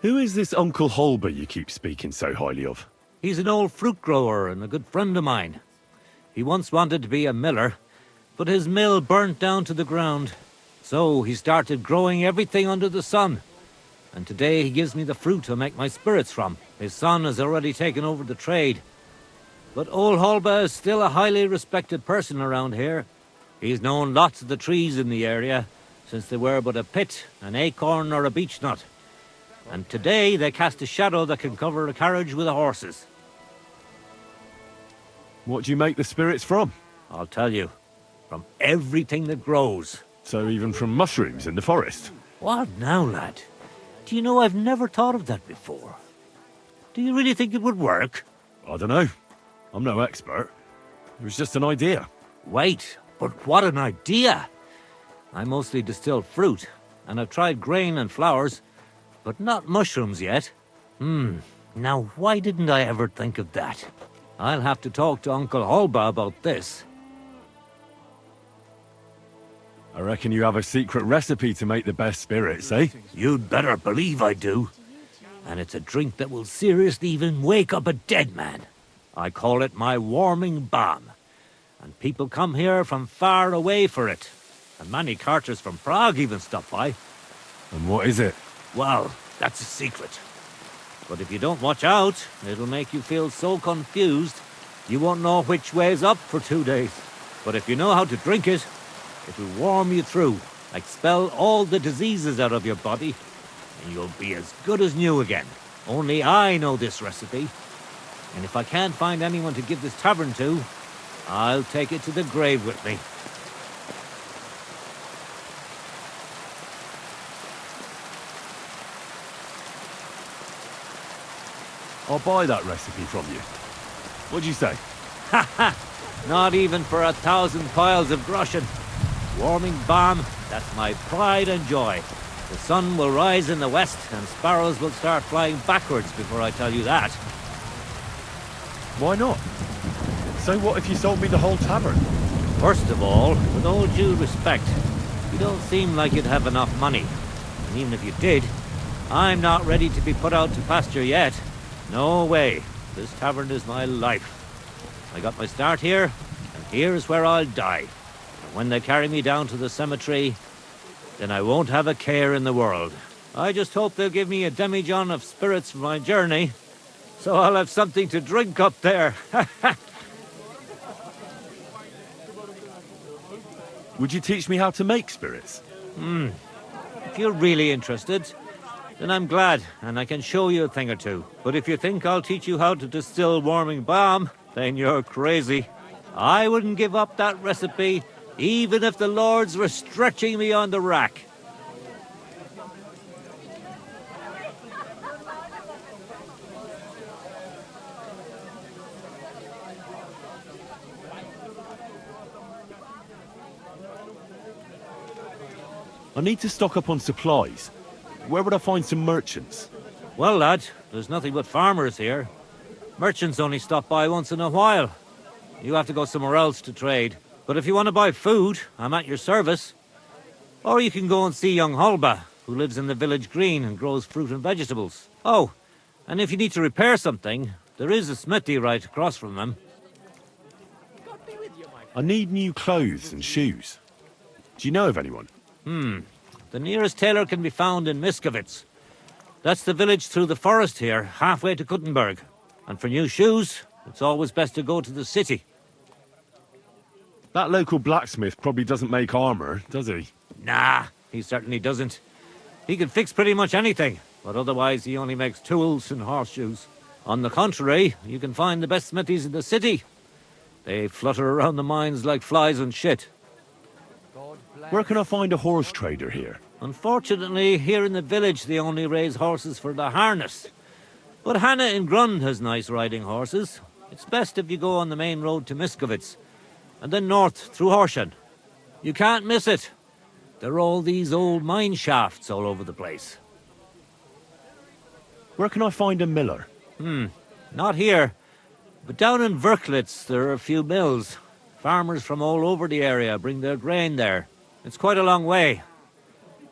Who is this Uncle Holber you keep speaking so highly of? He's an old fruit grower and a good friend of mine. He once wanted to be a miller, but his mill burnt down to the ground. So he started growing everything under the sun. And today he gives me the fruit to make my spirits from. His son has already taken over the trade. But old Holba is still a highly respected person around here. He's known lots of the trees in the area, since they were but a pit, an acorn or a beech nut. And today they cast a shadow that can cover a carriage with the horses. What do you make the spirits from? I'll tell you. From everything that grows. So even from mushrooms in the forest? What now, lad? Do you know I've never thought of that before? Do you really think it would work? I don't know. I'm no expert. It was just an idea. Wait, but what an idea! I mostly distill fruit, and I've tried grain and flowers, but not mushrooms yet. Now why didn't I ever think of that? I'll have to talk to Uncle Holba about this. I reckon you have a secret recipe to make the best spirits, eh? You'd better believe I do. And it's a drink that will seriously even wake up a dead man. I call it my warming balm. And people come here from far away for it. And many carters from Prague even stop by. And what is it? Well, that's a secret. But if you don't watch out, it'll make you feel so confused, you won't know which way's up for 2 days. But if you know how to drink it, it'll warm you through, expel all the diseases out of your body, and you'll be as good as new again. Only I know this recipe. And if I can't find anyone to give this tavern to, I'll take it to the grave with me. I'll buy that recipe from you. What'd you say? Ha ha! Not even for 1,000 piles of groschen. Warming balm, that's my pride and joy. The sun will rise in the west and sparrows will start flying backwards before I tell you that. Why not? So what if you sold me the whole tavern? First of all, with all due respect, you don't seem like you'd have enough money. And even if you did, I'm not ready to be put out to pasture yet. No way. This tavern is my life. I got my start here, and here's where I'll die. And when they carry me down to the cemetery, then I won't have a care in the world. I just hope they'll give me a demijohn of spirits for my journey, so I'll have something to drink up there. Would you teach me how to make spirits? If you're really interested, then I'm glad, and I can show you a thing or two. But if you think I'll teach you how to distill warming balm, then you're crazy. I wouldn't give up that recipe, even if the lords were stretching me on the rack. I need to stock up on supplies. Where would I find some merchants? Well, lad, there's nothing but farmers here. Merchants only stop by once in a while. You have to go somewhere else to trade. But if you want to buy food, I'm at your service. Or you can go and see young Holba, who lives in the village green and grows fruit and vegetables. Oh, and if you need to repair something, there is a smithy right across from them. I need new clothes and shoes. Do you know of anyone? The nearest tailor can be found in Miskovitz. That's the village through the forest here, halfway to Kuttenberg. And for new shoes, it's always best to go to the city. That local blacksmith probably doesn't make armor, does he? Nah, he certainly doesn't. He can fix pretty much anything, but otherwise he only makes tools and horseshoes. On the contrary, you can find the best smithies in the city. They flutter around the mines like flies and shit. Where can I find a horse trader here? Unfortunately, here in the village they only raise horses for the harness. But Hannah in Grund has nice riding horses. It's best if you go on the main road to Miskovitz, and then north through Horsham. You can't miss it. There are all these old mine shafts all over the place. Where can I find a miller? Not here. But down in Verklitz there are a few mills. Farmers from all over the area bring their grain there. It's quite a long way.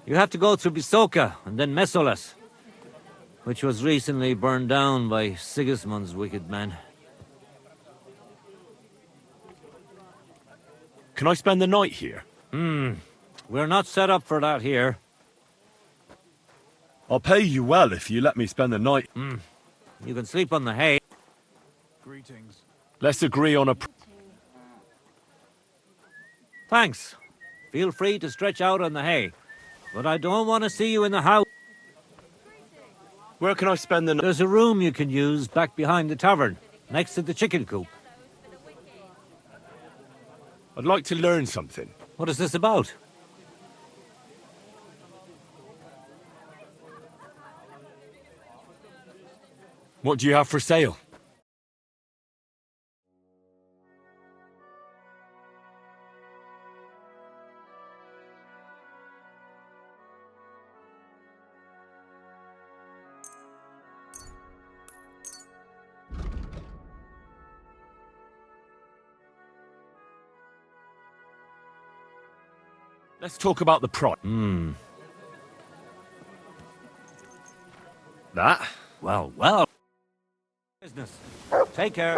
You have to go through Wysoka and then Mesoles, which was recently burned down by Sigismund's wicked men. Can I spend the night here? We're not set up for that here. I'll pay you well if you let me spend the night. You can sleep on the hay. Greetings. Let's agree on a... Thanks. Feel free to stretch out on the hay. But I don't want to see you in the house. Where can I spend the night? There's a room you can use back behind the tavern, next to the chicken coop. I'd like to learn something. What is this about? What do you have for sale? Let's talk about the price. That? Well. Business. Take care.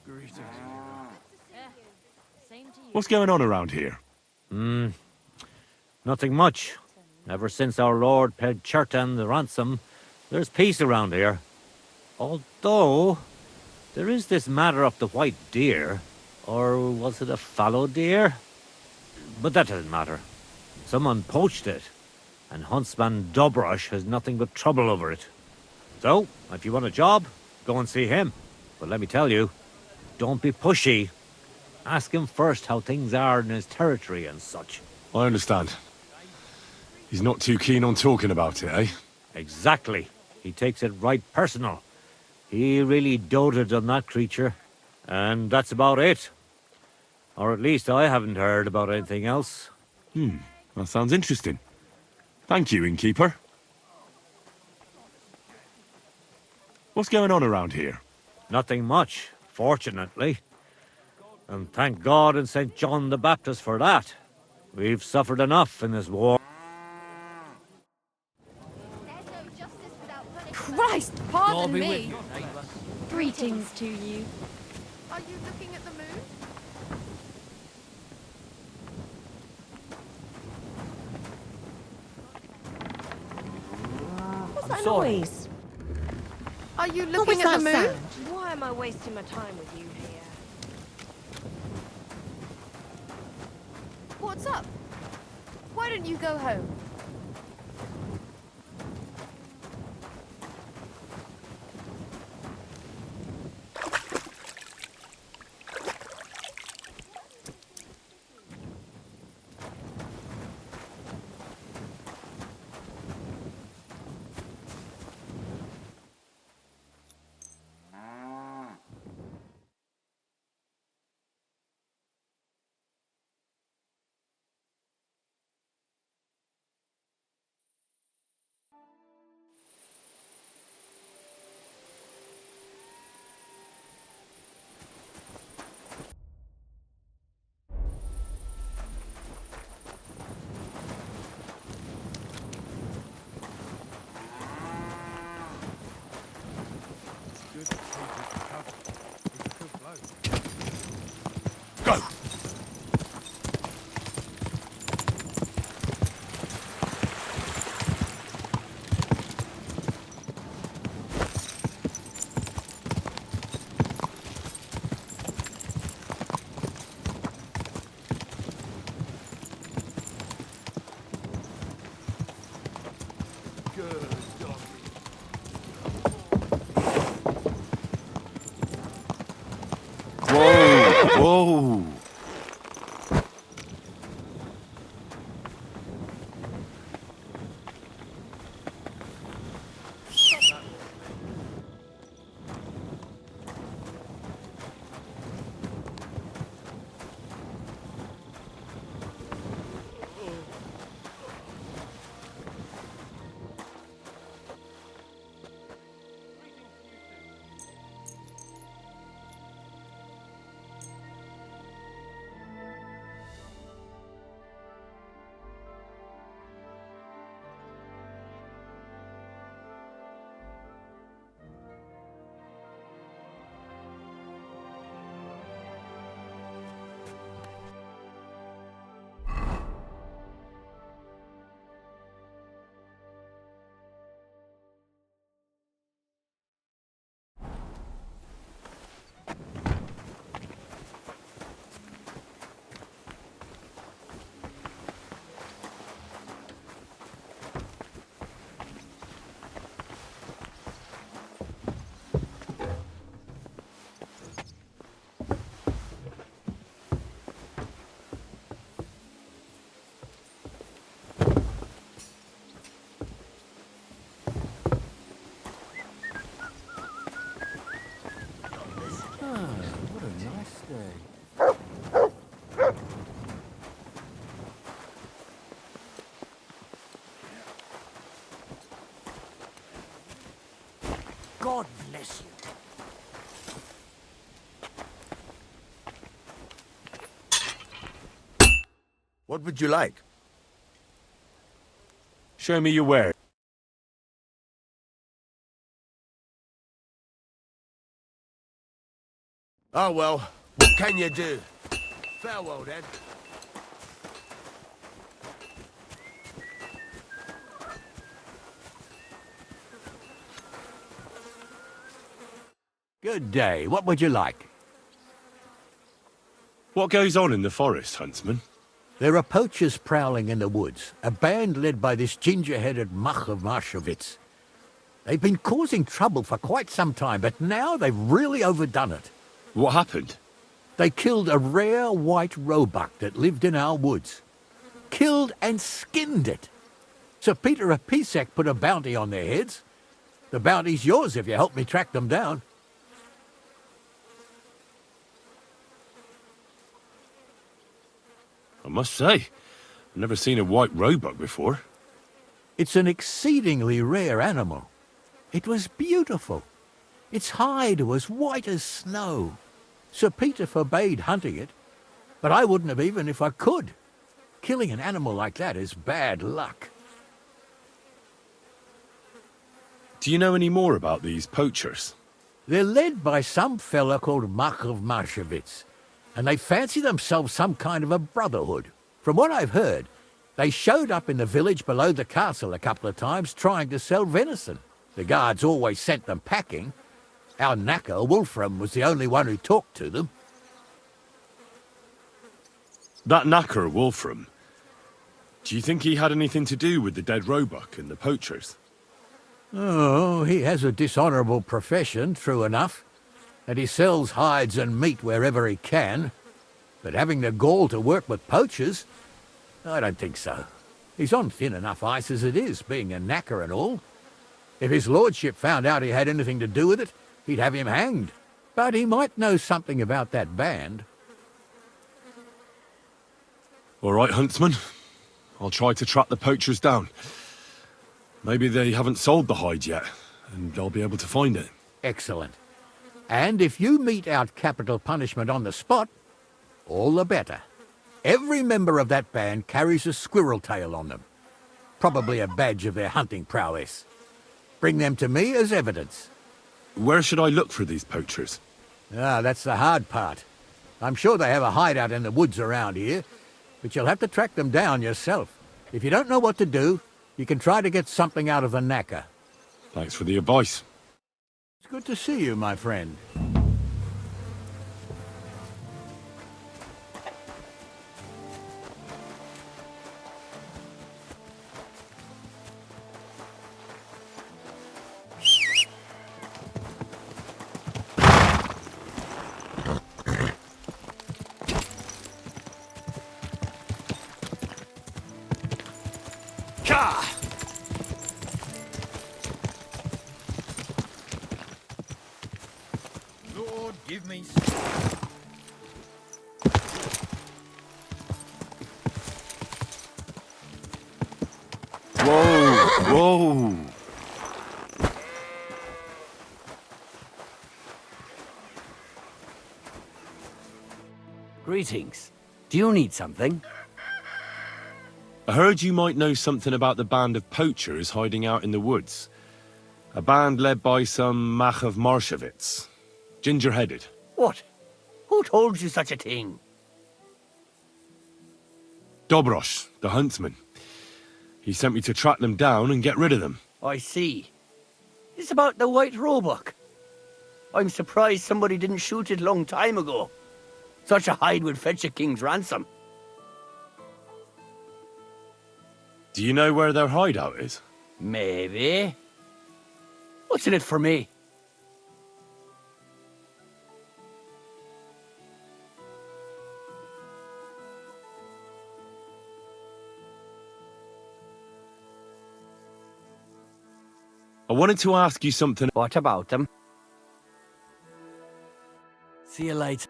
Greetings. What's going on around here? Nothing much. Ever since our lord paid Chertan the ransom, there's peace around here. Although, there is this matter of the white deer. Or was it a fallow deer? But that doesn't matter. Someone poached it, and huntsman Dobrosh has nothing but trouble over it. So, if you want a job, go and see him. But let me tell you, don't be pushy. Ask him first how things are in his territory and such. I understand. He's not too keen on talking about it, eh? Exactly. He takes it right personal. He really doted on that creature. And that's about it. Or at least I haven't heard about anything else. That sounds interesting. Thank you, Innkeeper. What's going on around here? Nothing much, fortunately. And thank God and St. John the Baptist for that. We've suffered enough in this war. Christ, pardon me. Greetings to you. Are you looking at the moon? What's that noise? Are you What looking was at the that moon? sound? Why am I wasting my time with you here? What's up? Why don't you go home? God bless you. What would you like? Show me your wares. Oh well, what can you do? Farewell then. Good day. What would you like? What goes on in the forest, huntsman? There are poachers prowling in the woods, a band led by this ginger-headed Mach of Marshowitz. They've been causing trouble for quite some time, but now they've really overdone it. What happened? They killed a rare white roebuck that lived in our woods. Killed and skinned it. Sir Peter of Pisek put a bounty on their heads. The bounty's yours if you help me track them down. I must say, I've never seen a white roebuck before. It's an exceedingly rare animal. It was beautiful. Its hide was white as snow. Sir Peter forbade hunting it, but I wouldn't have even if I could. Killing an animal like that is bad luck. Do you know any more about these poachers? They're led by some fella called Mach of Marshowitz, and they fancy themselves some kind of a brotherhood. From what I've heard, they showed up in the village below the castle a couple of times trying to sell venison. The guards always sent them packing. Our Knacker Wolfram was the only one who talked to them. That Knacker Wolfram, do you think he had anything to do with the dead Roebuck and the poachers? Oh, he has a dishonourable profession, true enough, and he sells hides and meat wherever he can. But having the gall to work with poachers, I don't think so. He's on thin enough ice as it is, being a knacker and all. If his lordship found out he had anything to do with it, he'd have him hanged. But he might know something about that band. All right, huntsman. I'll try to track the poachers down. Maybe they haven't sold the hide yet, and I'll be able to find it. Excellent. And if you mete out capital punishment on the spot, all the better. Every member of that band carries a squirrel tail on them. Probably a badge of their hunting prowess. Bring them to me as evidence. Where should I look for these poachers? Ah, that's the hard part. I'm sure they have a hideout in the woods around here, but you'll have to track them down yourself. If you don't know what to do, you can try to get something out of the Knacker. Thanks for the advice. It's good to see you, my friend. Lord, give me... Whoa! Greetings. Do you need something? I heard you might know something about the band of poachers hiding out in the woods. A band led by some Mach of Marshowitz. Ginger-headed. What? Who told you such a thing? Dobrosh, the huntsman. He sent me to track them down and get rid of them. I see. It's about the white roebuck. I'm surprised somebody didn't shoot it long time ago. Such a hide would fetch a king's ransom. Do you know where their hideout is? Maybe. What's in it for me? I wanted to ask you something. What about them? See you later.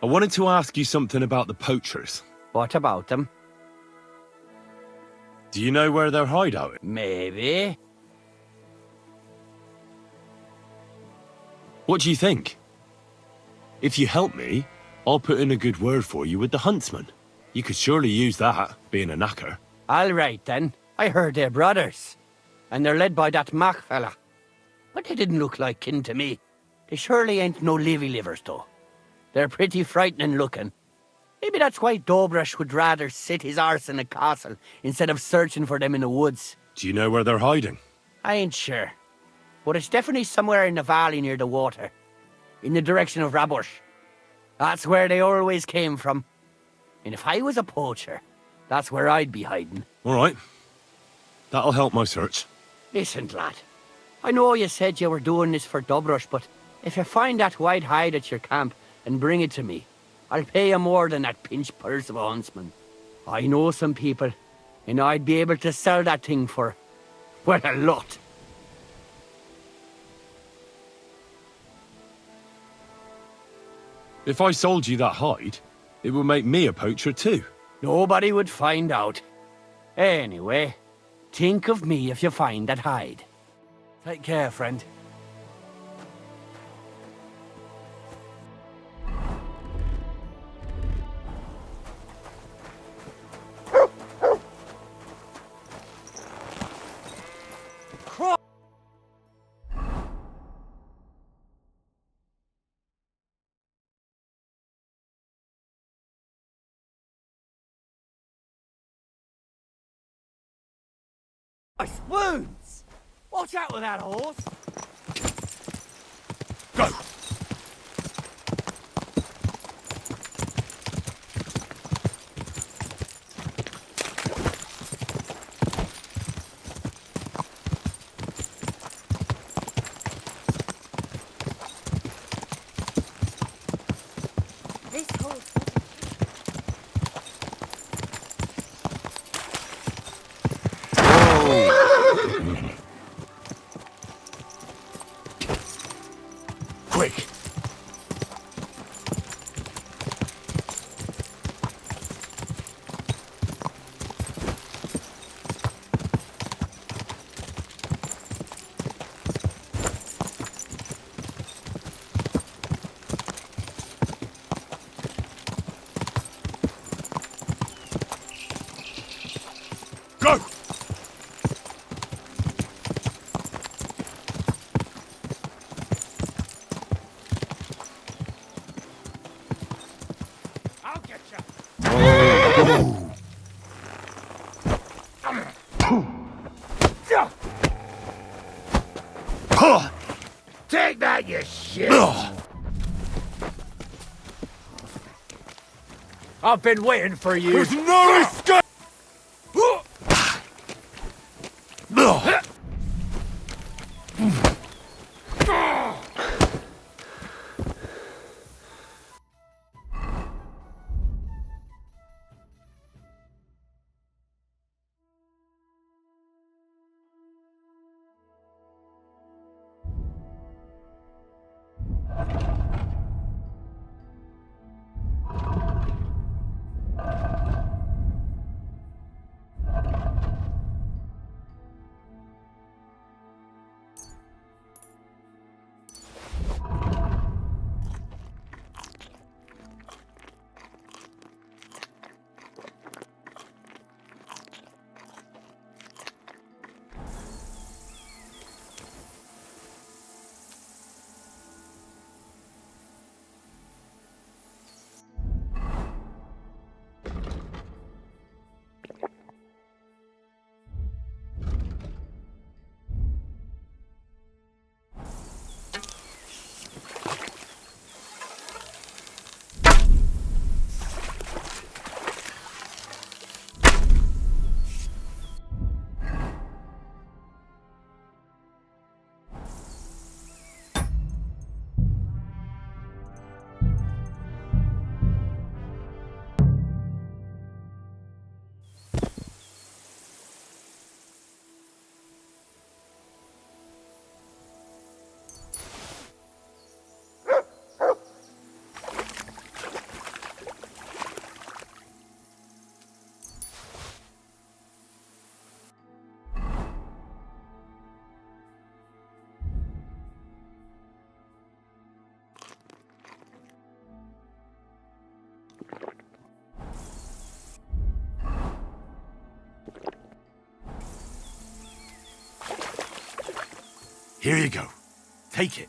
I wanted to ask you something about the poachers. What about them? Do you know where their hideout is? Maybe. What do you think? If you help me, I'll put in a good word for you with the huntsman. You could surely use that, being a knacker. All right, then. I heard they're brothers. And they're led by that Mach fella. But they didn't look like kin to me. They surely ain't no livers, though. They're pretty frightening looking. Maybe that's why Dobrosh would rather sit his arse in a castle instead of searching for them in the woods. Do you know where they're hiding? I ain't sure. But it's definitely somewhere in the valley near the water. In the direction of Rabush. That's where they always came from. And if I was a poacher, that's where I'd be hiding. All right. That'll help my search. Listen, lad. I know you said you were doing this for Dobrosh, but if you find that white hide at your camp and bring it to me, I'll pay you more than that pinch purse of a huntsman. I know some people, and I'd be able to sell that thing for, well, a lot. If I sold you that hide, it would make me a poacher too. Nobody would find out. Anyway, think of me if you find that hide. Take care, friend. Spoons! Watch out with that horse! Go! This horse. Quick! Go! I'll get you! Take that, you shit! I've been waiting for you. There's no escape! Here you go. Take it.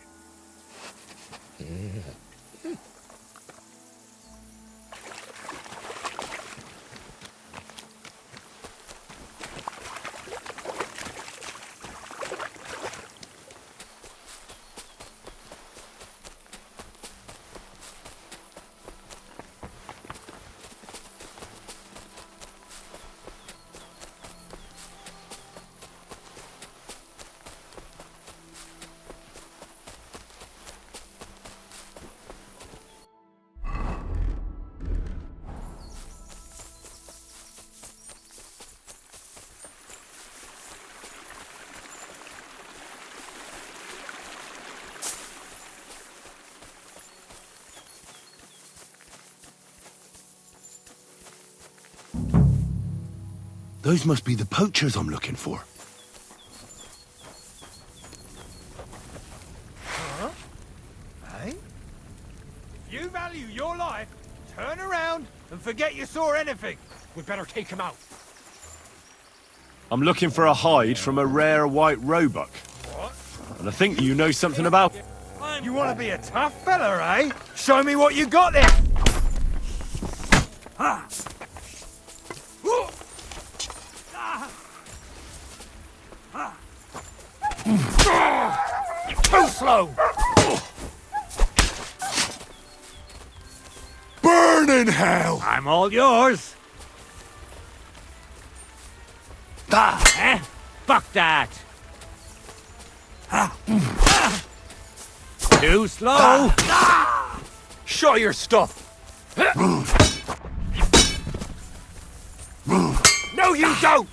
Those must be the poachers I'm looking for. Huh? Hey? You value your life, turn around and forget you saw anything. We better take him out. I'm looking for a hide from a rare white Roebuck. What? And I think you know something about... You want to be a tough fella, eh? Show me what you got there. Ha! Too slow! Burn in hell! I'm all yours. Eh? Fuck that. Too slow. Show your stuff. No, you don't!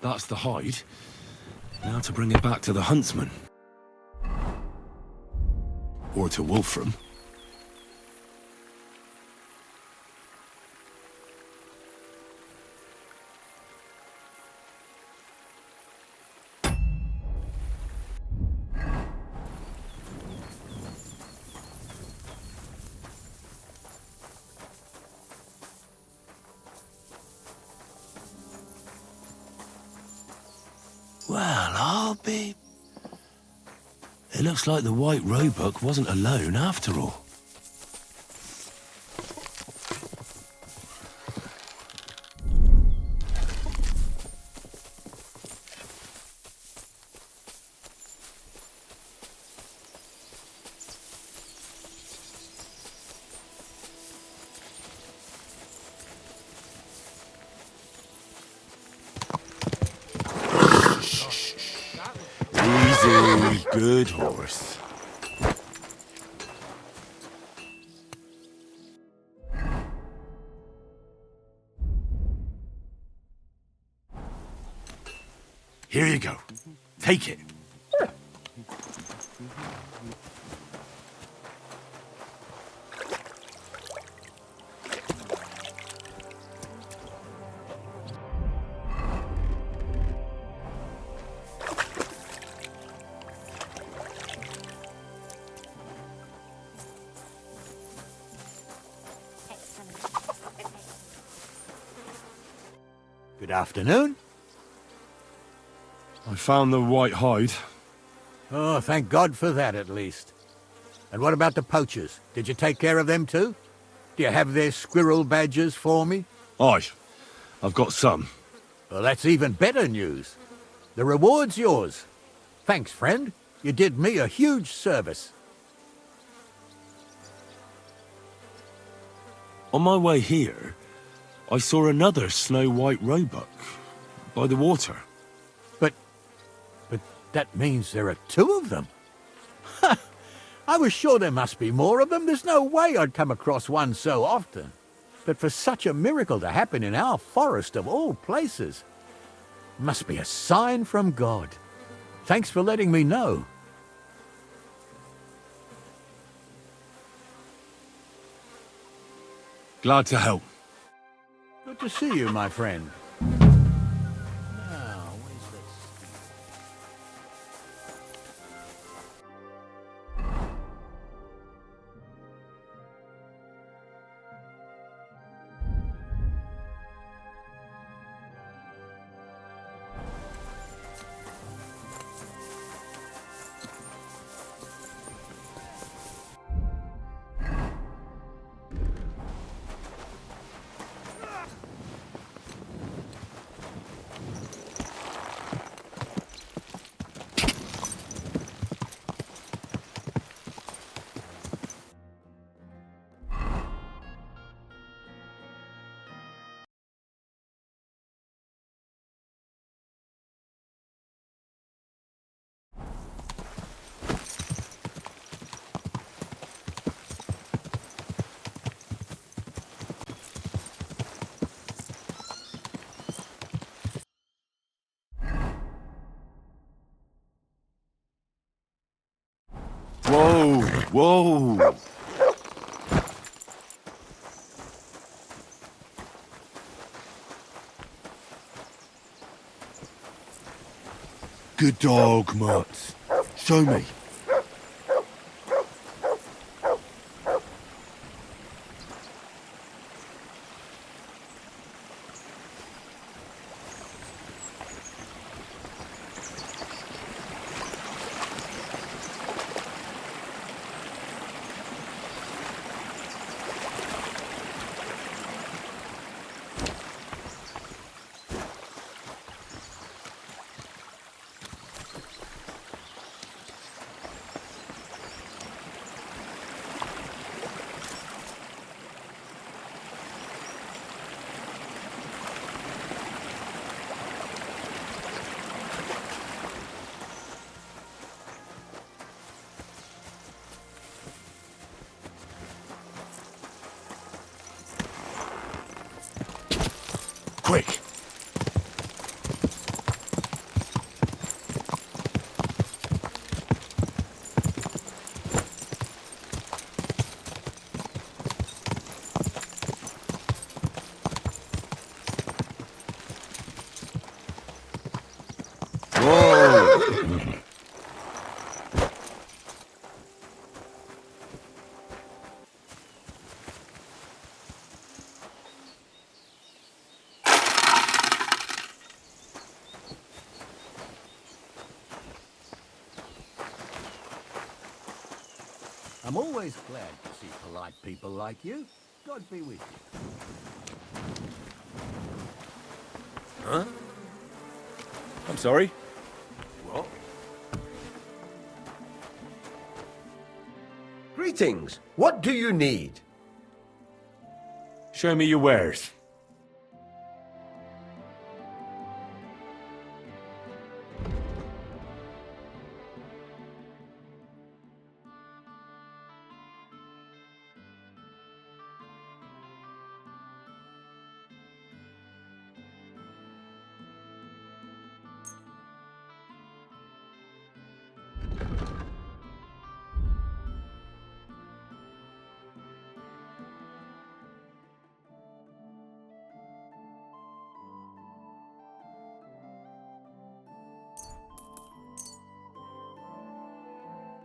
That's the hide. Now to bring it back to the huntsman. Or to Wolfram. Well, I'll be... It looks like the white Roebuck wasn't alone after all. good horse. Here you go. Take it. Good afternoon. I found the white hide. Oh, thank God for that, at least. And what about the poachers? Did you take care of them too? Do you have their squirrel badges for me? Aye, I've got some. Well, that's even better news. The reward's yours. Thanks, friend. You did me a huge service. On my way here, I saw another snow-white roebuck by the water. But that means there are two of them. Ha! I was sure there must be more of them. There's no way I'd come across one so often. But for such a miracle to happen in our forest of all places, must be a sign from God. Thanks for letting me know. Glad to help. Good to see you, my friend. Whoa, whoa. Good dog, Mach. Show me. Quick! I'm always glad to see polite people like you. God be with you. Huh? I'm sorry? What? Greetings. What do you need? Show me your wares.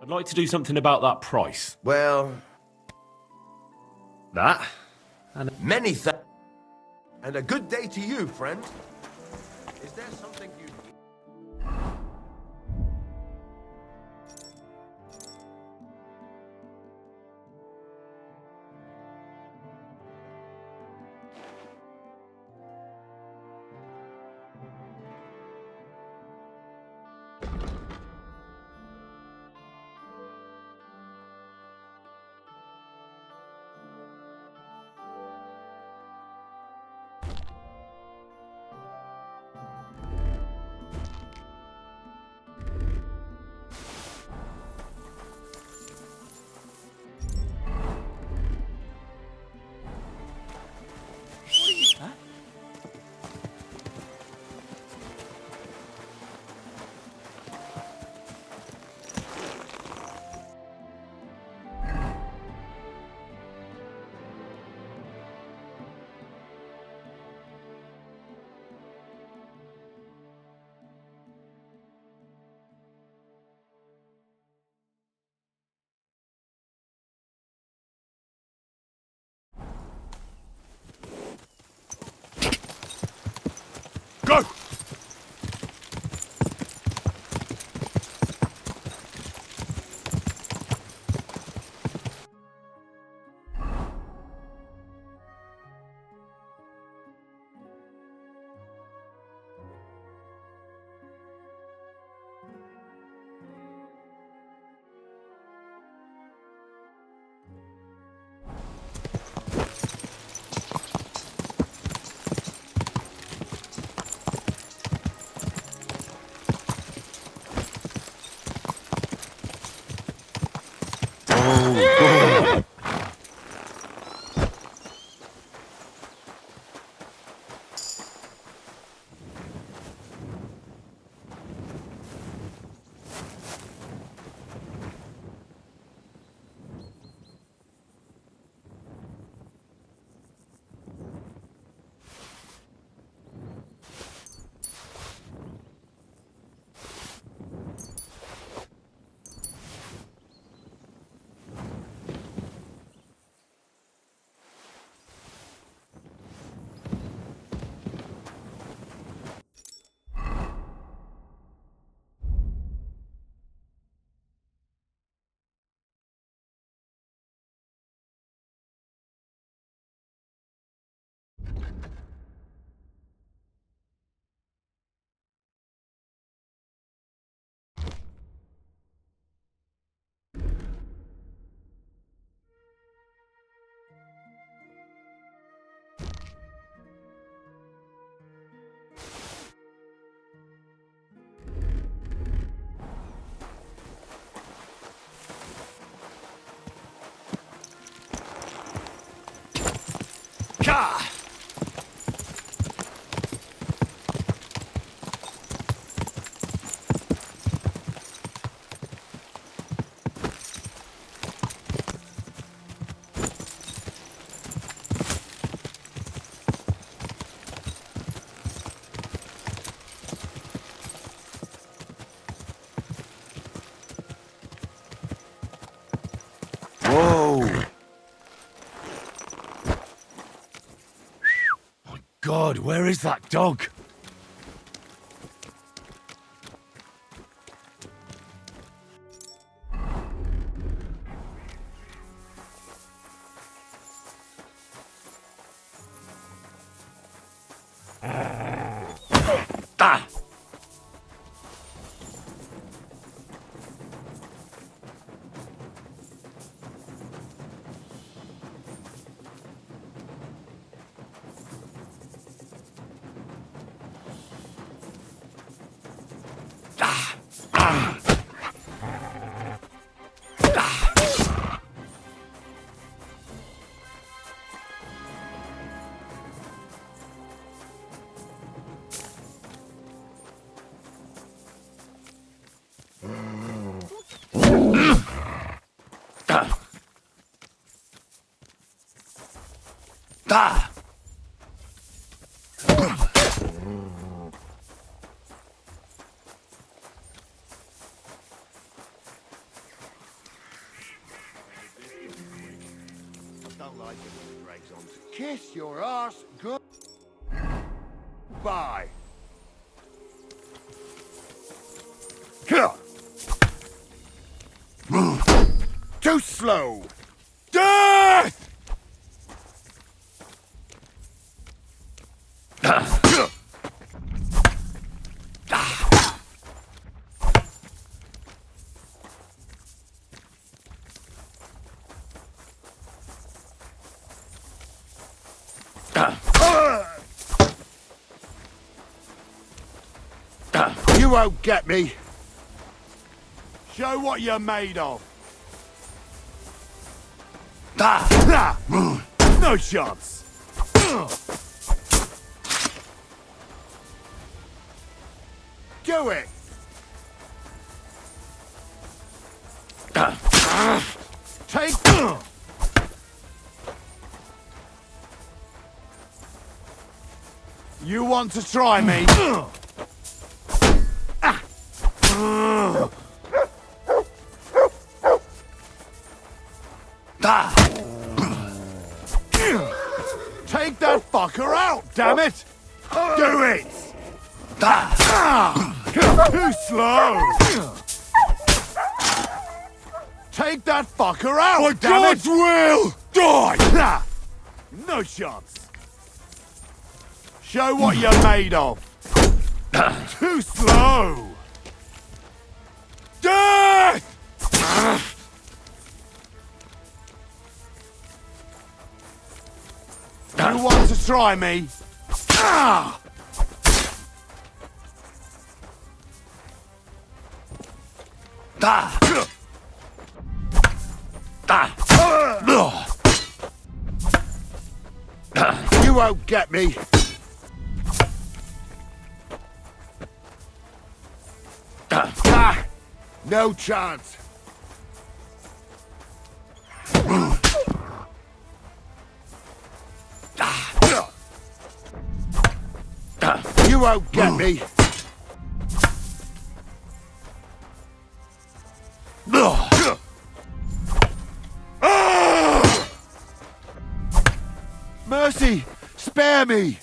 I'd like to do something about that price. Well, That? many thanks. And a good day to you, friend. Is there something you... Go! Ka! Whoa! God, where is that dog? Ah! Ah! like it when it drags on to kiss your ass good. Bye. Too slow. Death! You won't get me. Show what you're made of. No chance. Do it. Take. You want to try me? Take that fucker out, damn it! Do it. Too slow! Take that fucker out, For damn God's it! will, Die! No chance. Show what you're made of. Too slow! Death! You want to try me? You won't get me. No chance. You won't get me. Mercy! Spare me!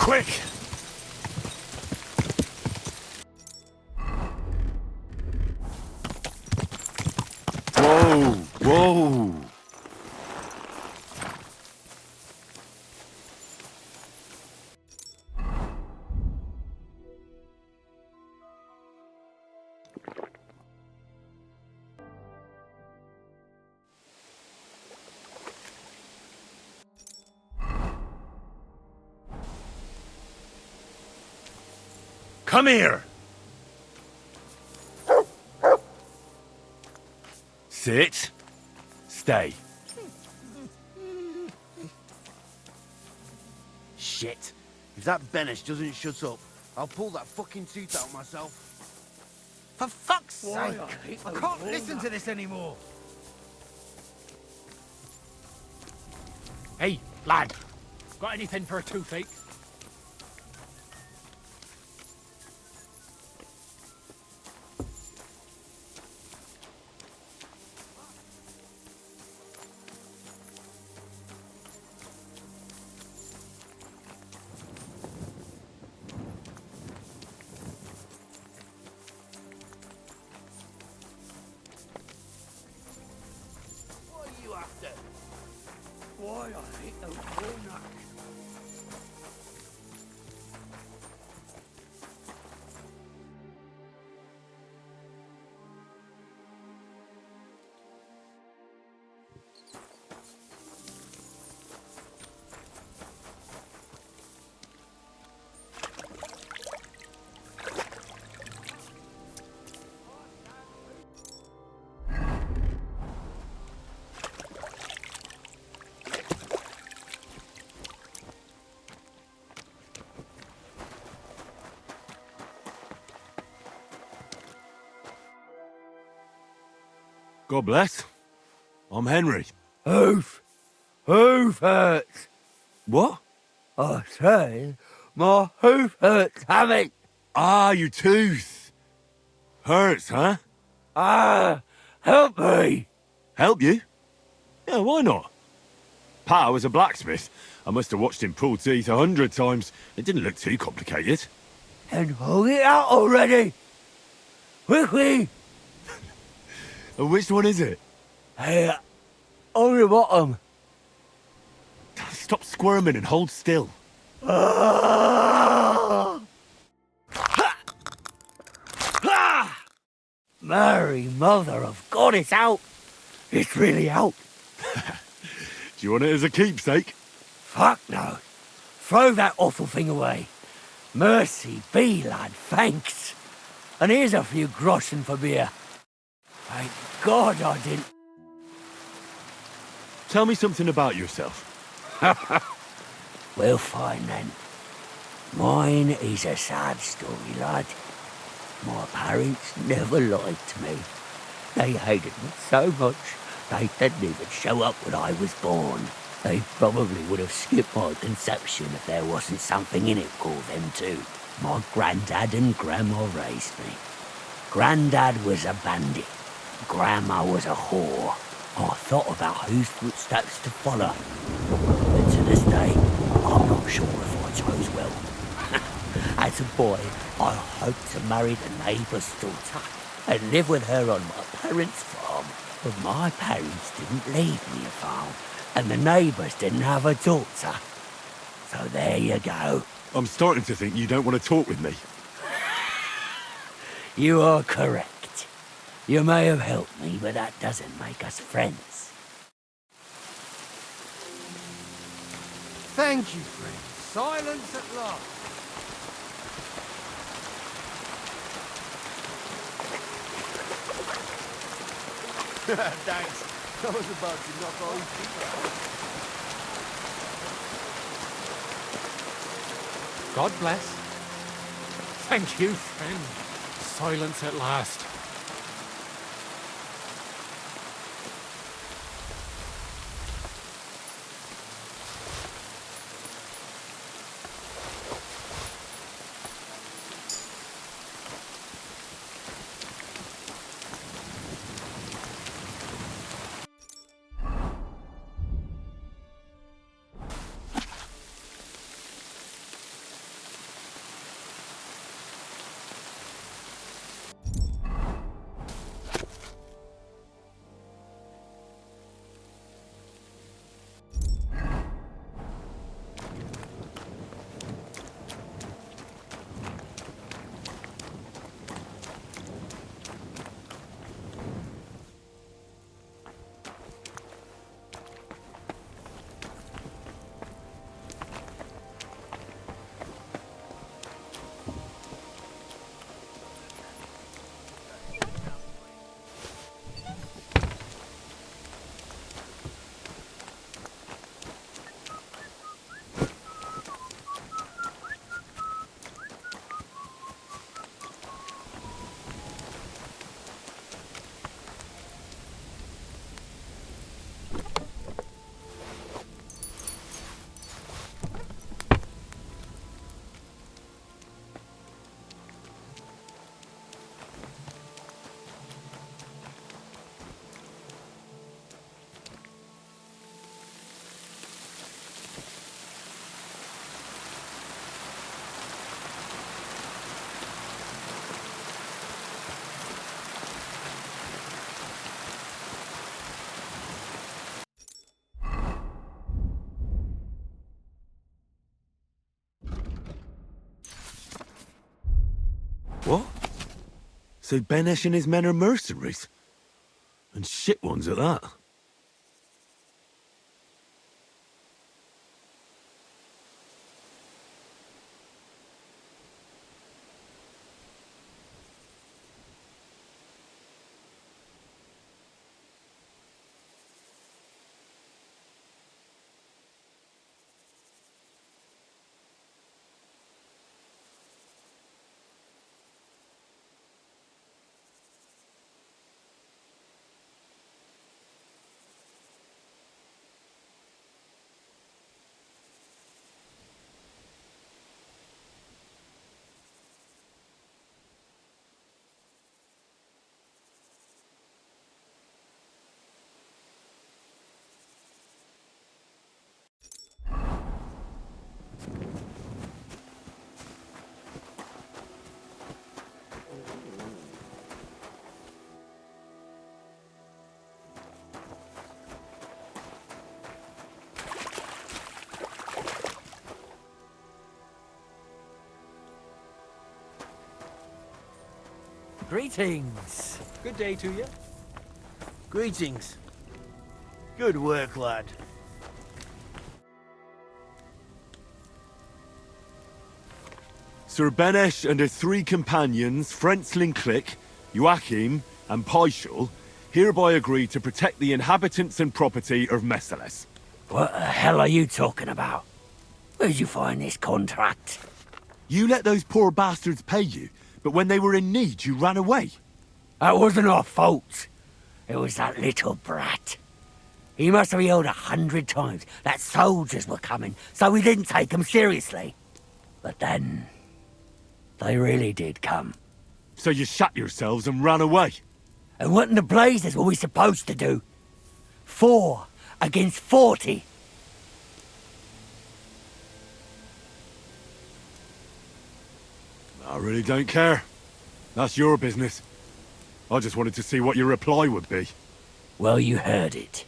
Quick! Come here! Sit. Stay. Shit. If that Benesh doesn't shut up, I'll pull that fucking tooth out myself. For fuck's sake! I can't listen to this anymore. Hey, lad. Got anything for a toothache? What are you after? Why, I hate those walnuts. God bless. I'm Henry. Hoof hurts. What? I say, my hoof hurts, Hammy. Ah, your tooth. Hurts, huh? Ah, help me. Help you? Yeah, why not? Pa was a blacksmith. I must have watched him pull teeth 100 times. It didn't look too complicated. And hold it out already. Quickly. And which one is it? Hey, on the bottom. Stop squirming and hold still. Mary, mother of God, it's out. It's really out. Do you want it as a keepsake? Fuck no. Throw that awful thing away. Mercy be, lad, thanks. And here's a few groschen for beer. Thank God I didn't. Tell me something about yourself. Well, fine then. Mine is a sad story, lad. My parents never lied to me. They hated me so much, they didn't even show up when I was born. They probably would have skipped my conception if there wasn't something in it for them too. My granddad and grandma raised me. Granddad was a bandit. Grandma was a whore. I thought about whose footsteps to follow. But to this day, I'm not sure if I chose well. As a boy, I hoped to marry the neighbour's daughter and live with her on my parents' farm. But my parents didn't leave me a farm, and the neighbours didn't have a daughter. So there you go. I'm starting to think you don't want to talk with me. You are correct. You may have helped me, but that doesn't make us friends. Thank you, friend. Silence at last. Thanks. I was about to knock all these people out. God bless. Thank you, friend. Silence at last. What? So Benesh and his men are mercenaries? And shit ones at that? Greetings. Good day to you. Greetings. Good work, lad. Sir Benesh and her 3 companions, Frenzlin Click, Joachim, and Paishal, hereby agree to protect the inhabitants and property of Mesoles. What the hell are you talking about? Where'd you find this contract? You let those poor bastards pay you, but when they were in need, you ran away. That wasn't our fault. It was that little brat. He must have yelled 100 times that soldiers were coming, so we didn't take them seriously. But then, they really did come. So you shut yourselves and ran away? And what in the blazes were we supposed to do? 4 against 40. I really don't care. That's your business. I just wanted to see what your reply would be. Well, you heard it.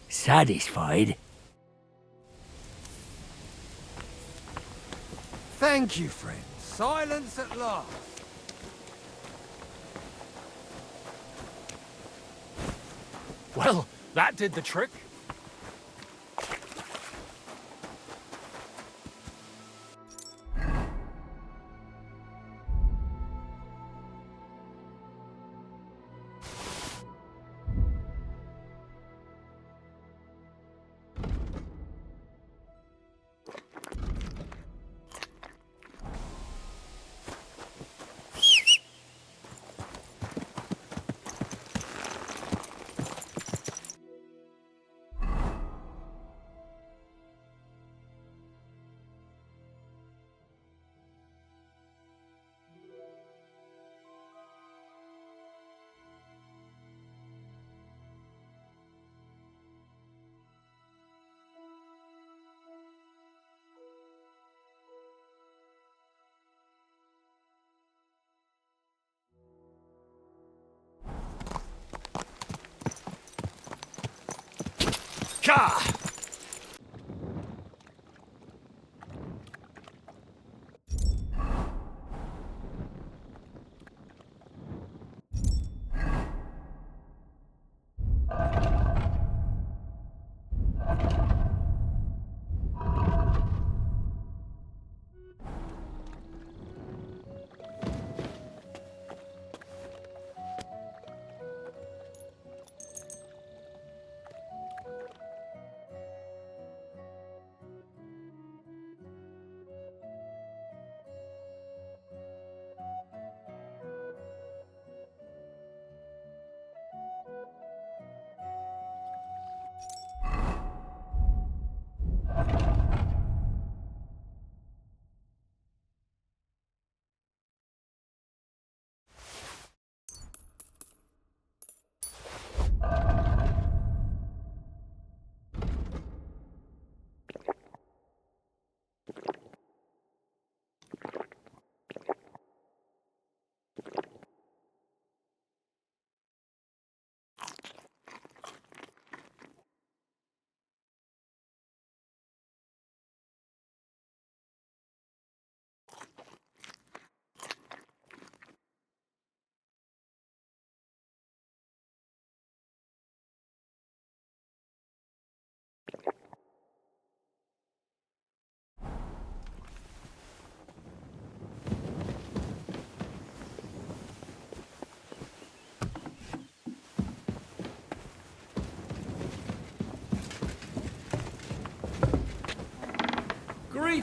Satisfied? Thank you, friend. Silence at last. Well, that did the trick. Ka!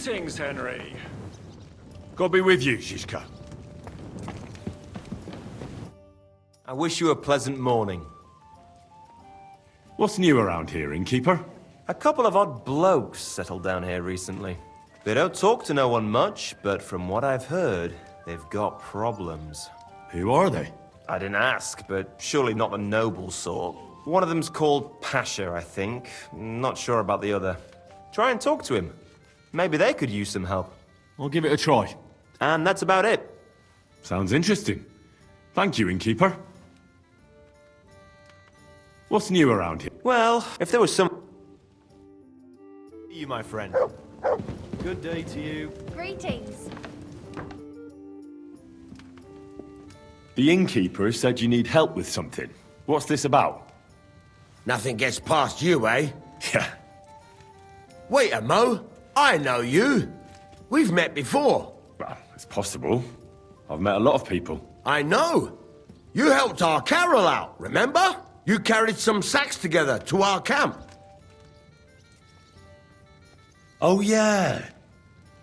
Greetings, Henry. God be with you, Shishka. I wish you a pleasant morning. What's new around here, Innkeeper? A couple of odd blokes settled down here recently. They don't talk to no one much, but from what I've heard, they've got problems. Who are they? I didn't ask, but surely not the noble sort. One of them's called Pasha, I think. Not sure about the other. Try and talk to him. Maybe they could use some help. I'll give it a try. And that's about it. Sounds interesting. Thank you, Innkeeper. What's new around here? Well, if there was some... You, my friend. Good day to you. Greetings. The Innkeeper said you need help with something. What's this about? Nothing gets past you, eh? Yeah. Wait a mo. I know you. We've met before. Well, it's possible. I've met a lot of people. I know. You helped our Karel out, remember? You carried some sacks together to our camp. Oh, yeah.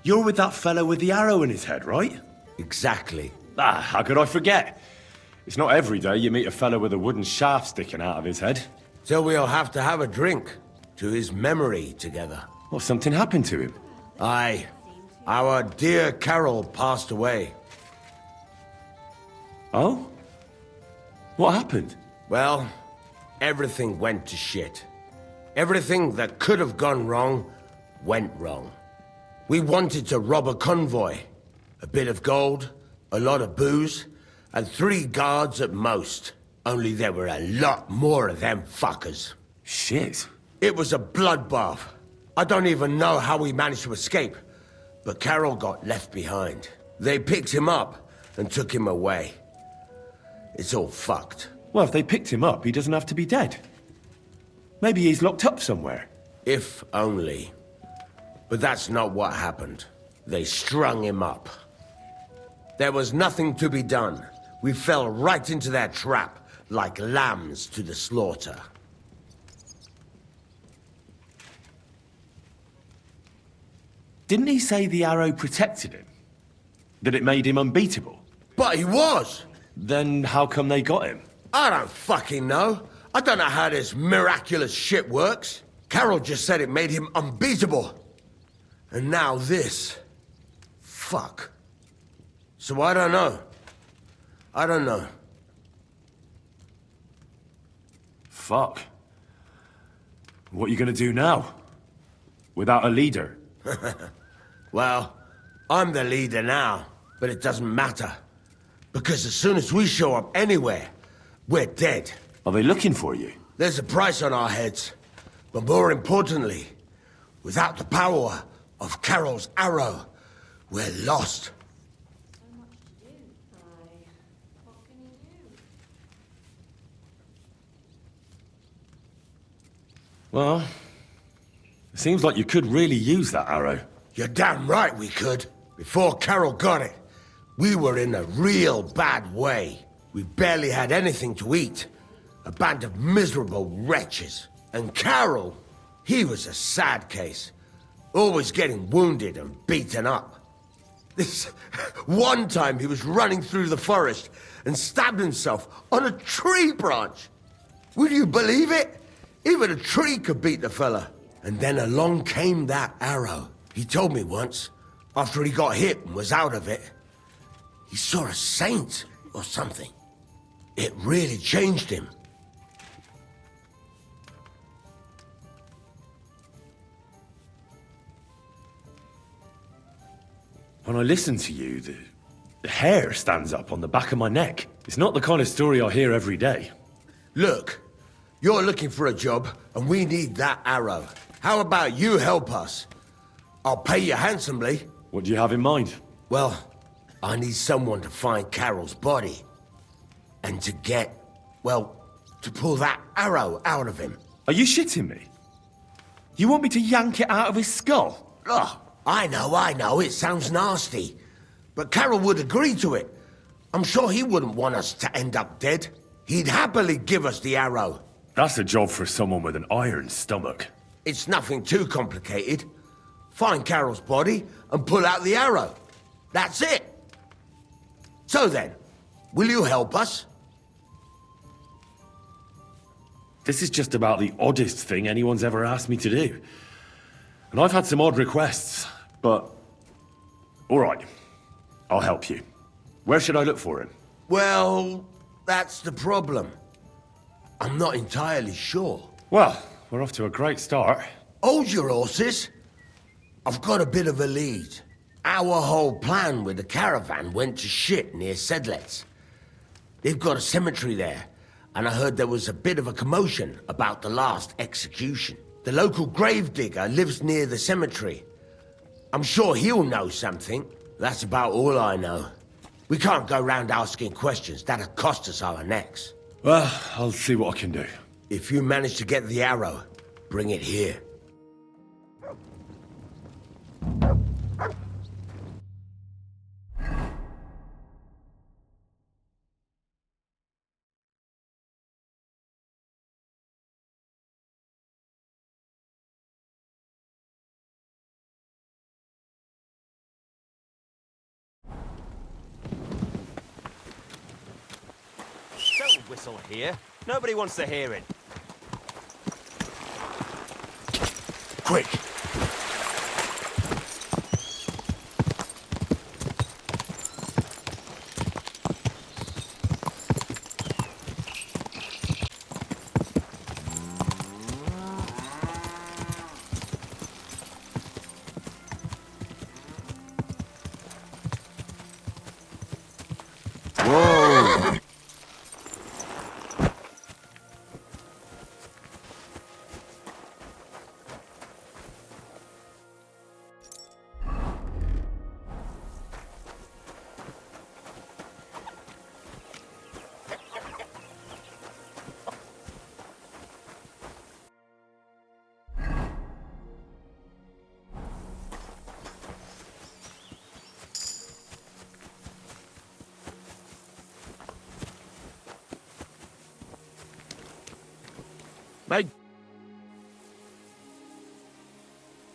You're with that fellow with the arrow in his head, right? Exactly. Ah, how could I forget? It's not every day you meet a fellow with a wooden shaft sticking out of his head. So we'll have to have a drink to his memory together. Well, something happened to him. Aye. Our dear Karel passed away. Oh? What happened? Well, everything went to shit. Everything that could have gone wrong, went wrong. We wanted to rob a convoy. A bit of gold, a lot of booze, and 3 guards at most. Only there were a lot more of them fuckers. Shit. It was a bloodbath. I don't even know how we managed to escape, but Karel got left behind. They picked him up and took him away. It's all fucked. Well, if they picked him up, he doesn't have to be dead. Maybe he's locked up somewhere. If only. But that's not what happened. They strung him up. There was nothing to be done. We fell right into their trap, like lambs to the slaughter. Didn't he say the arrow protected him? That it made him unbeatable? But he was! Then how come they got him? I don't fucking know. I don't know how this miraculous shit works. Karel just said it made him unbeatable. And now this. Fuck. So I don't know. I don't know. Fuck. What are you gonna do now? Without a leader? Well, I'm the leader now, but it doesn't matter. Because as soon as we show up anywhere, we're dead. Are they looking for you? There's a price on our heads. But more importantly, without the power of Karel's arrow, we're lost. Well, it seems like you could really use that arrow. You're damn right we could. Before Karel got it, we were in a real bad way. We barely had anything to eat. A band of miserable wretches. And Karel, he was a sad case. Always getting wounded and beaten up. This one time he was running through the forest and stabbed himself on a tree branch. Would you believe it? Even a tree could beat the fella. And then along came that arrow. He told me once, after he got hit and was out of it, he saw a saint or something. It really changed him. When I listen to you, the hair stands up on the back of my neck. It's not the kind of story I hear every day. Look, you're looking for a job, and we need that arrow. How about you help us? I'll pay you handsomely. What do you have in mind? Well, I need someone to find Karel's body. And to get, well, to pull that arrow out of him. Are you shitting me? You want me to yank it out of his skull? Ugh, I know, it sounds nasty. But Karel would agree to it. I'm sure he wouldn't want us to end up dead. He'd happily give us the arrow. That's a job for someone with an iron stomach. It's nothing too complicated. find Karel's body, and pull out the arrow. That's it. So then, will you help us? This is just about the oddest thing anyone's ever asked me to do. And I've had some odd requests, but... All right, I'll help you. Where should I look for him? Well, that's the problem. I'm not entirely sure. Well, we're off to a great start. Hold your horses. I've got a bit of a lead. Our whole plan with the caravan went to shit near Sedlets. They've got a cemetery there, and I heard there was a bit of a commotion about the last execution. The local gravedigger lives near the cemetery. I'm sure he'll know something. That's about all I know. We can't go round asking questions. That'll cost us our necks. Well, I'll see what I can do. If you manage to get the arrow, bring it here. Don't whistle here. Nobody wants to hear it. Quick! Mate.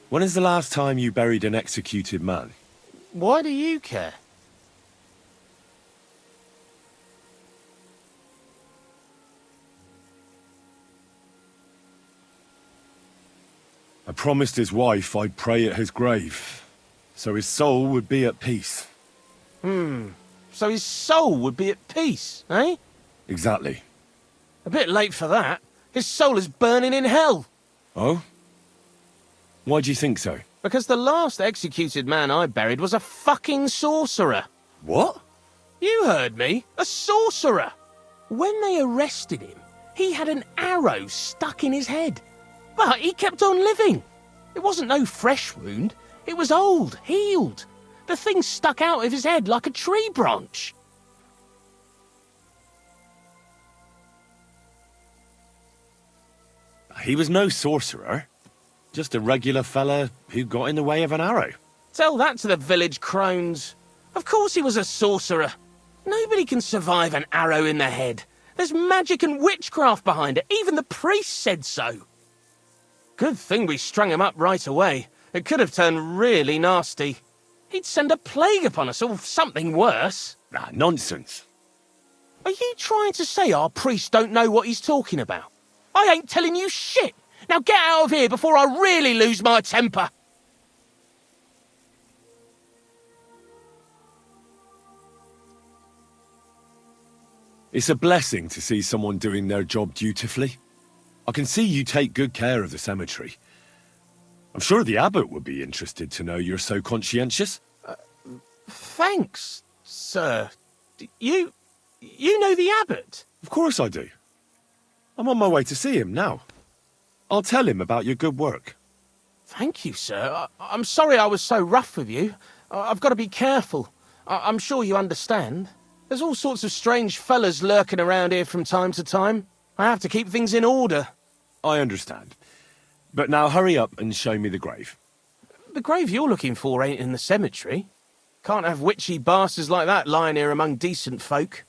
When is the last time you buried an executed man? Why do you care? I promised his wife I'd pray at his grave, so his soul would be at peace. So his soul would be at peace, eh? Exactly. A bit late for that. His soul is burning in hell. Oh? Why do you think so? Because the last executed man I buried was a fucking sorcerer. What? You heard me. A sorcerer. When they arrested him, he had an arrow stuck in his head. But he kept on living. It wasn't no fresh wound. It was old, healed. The thing stuck out of his head like a tree branch. He was no sorcerer. Just a regular fella who got in the way of an arrow. Tell that to the village crones. Of course he was a sorcerer. Nobody can survive an arrow in the head. There's magic and witchcraft behind it. Even the priest said so. Good thing we strung him up right away. It could have turned really nasty. He'd send a plague upon us or something worse. Ah, nonsense. Are you trying to say our priest don't know what he's talking about? I ain't telling you shit. Now get out of here before I really lose my temper. It's a blessing to see someone doing their job dutifully. I can see you take good care of the cemetery. I'm sure the abbot would be interested to know you're so conscientious. Thanks, sir. You know the abbot? Of course I do. I'm on my way to see him now. I'll tell him about your good work. Thank you, sir. I'm sorry I was so rough with you. I've got to be careful. I'm sure you understand. There's all sorts of strange fellas lurking around here from time to time. I have to keep things in order. I understand. But now hurry up and show me the grave. The grave you're looking for ain't in the cemetery. Can't have witchy bastards like that lying here among decent folk.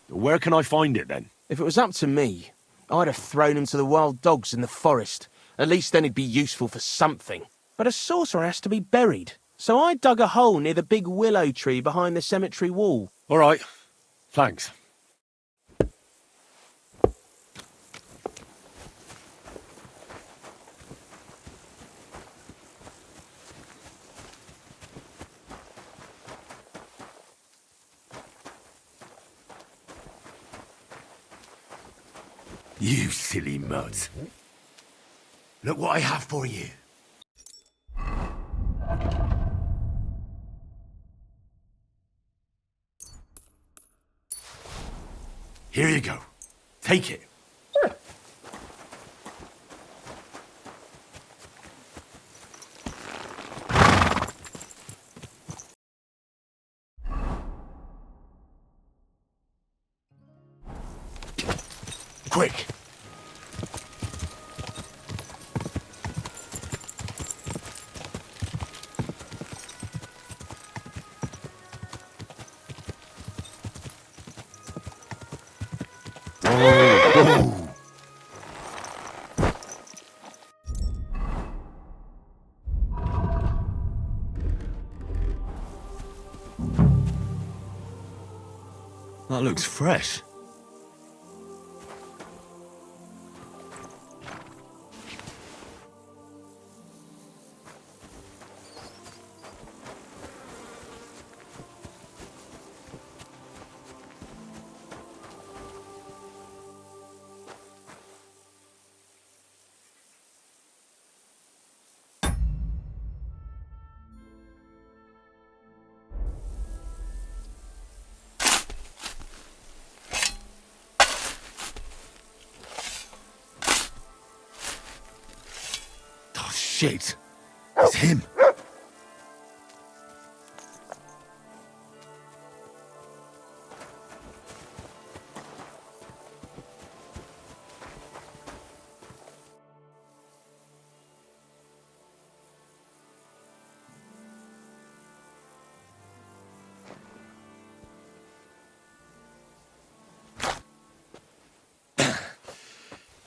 Where can I find it, then? If it was up to me, I'd have thrown him to the wild dogs in the forest. At least then he'd be useful for something. but a sorcerer has to be buried. So I dug a hole near the big willow tree behind the cemetery wall. All right. Thanks. You silly muds. Look what I have for you. Here you go. Take it. Quick. That looks fresh. Shit. It's him.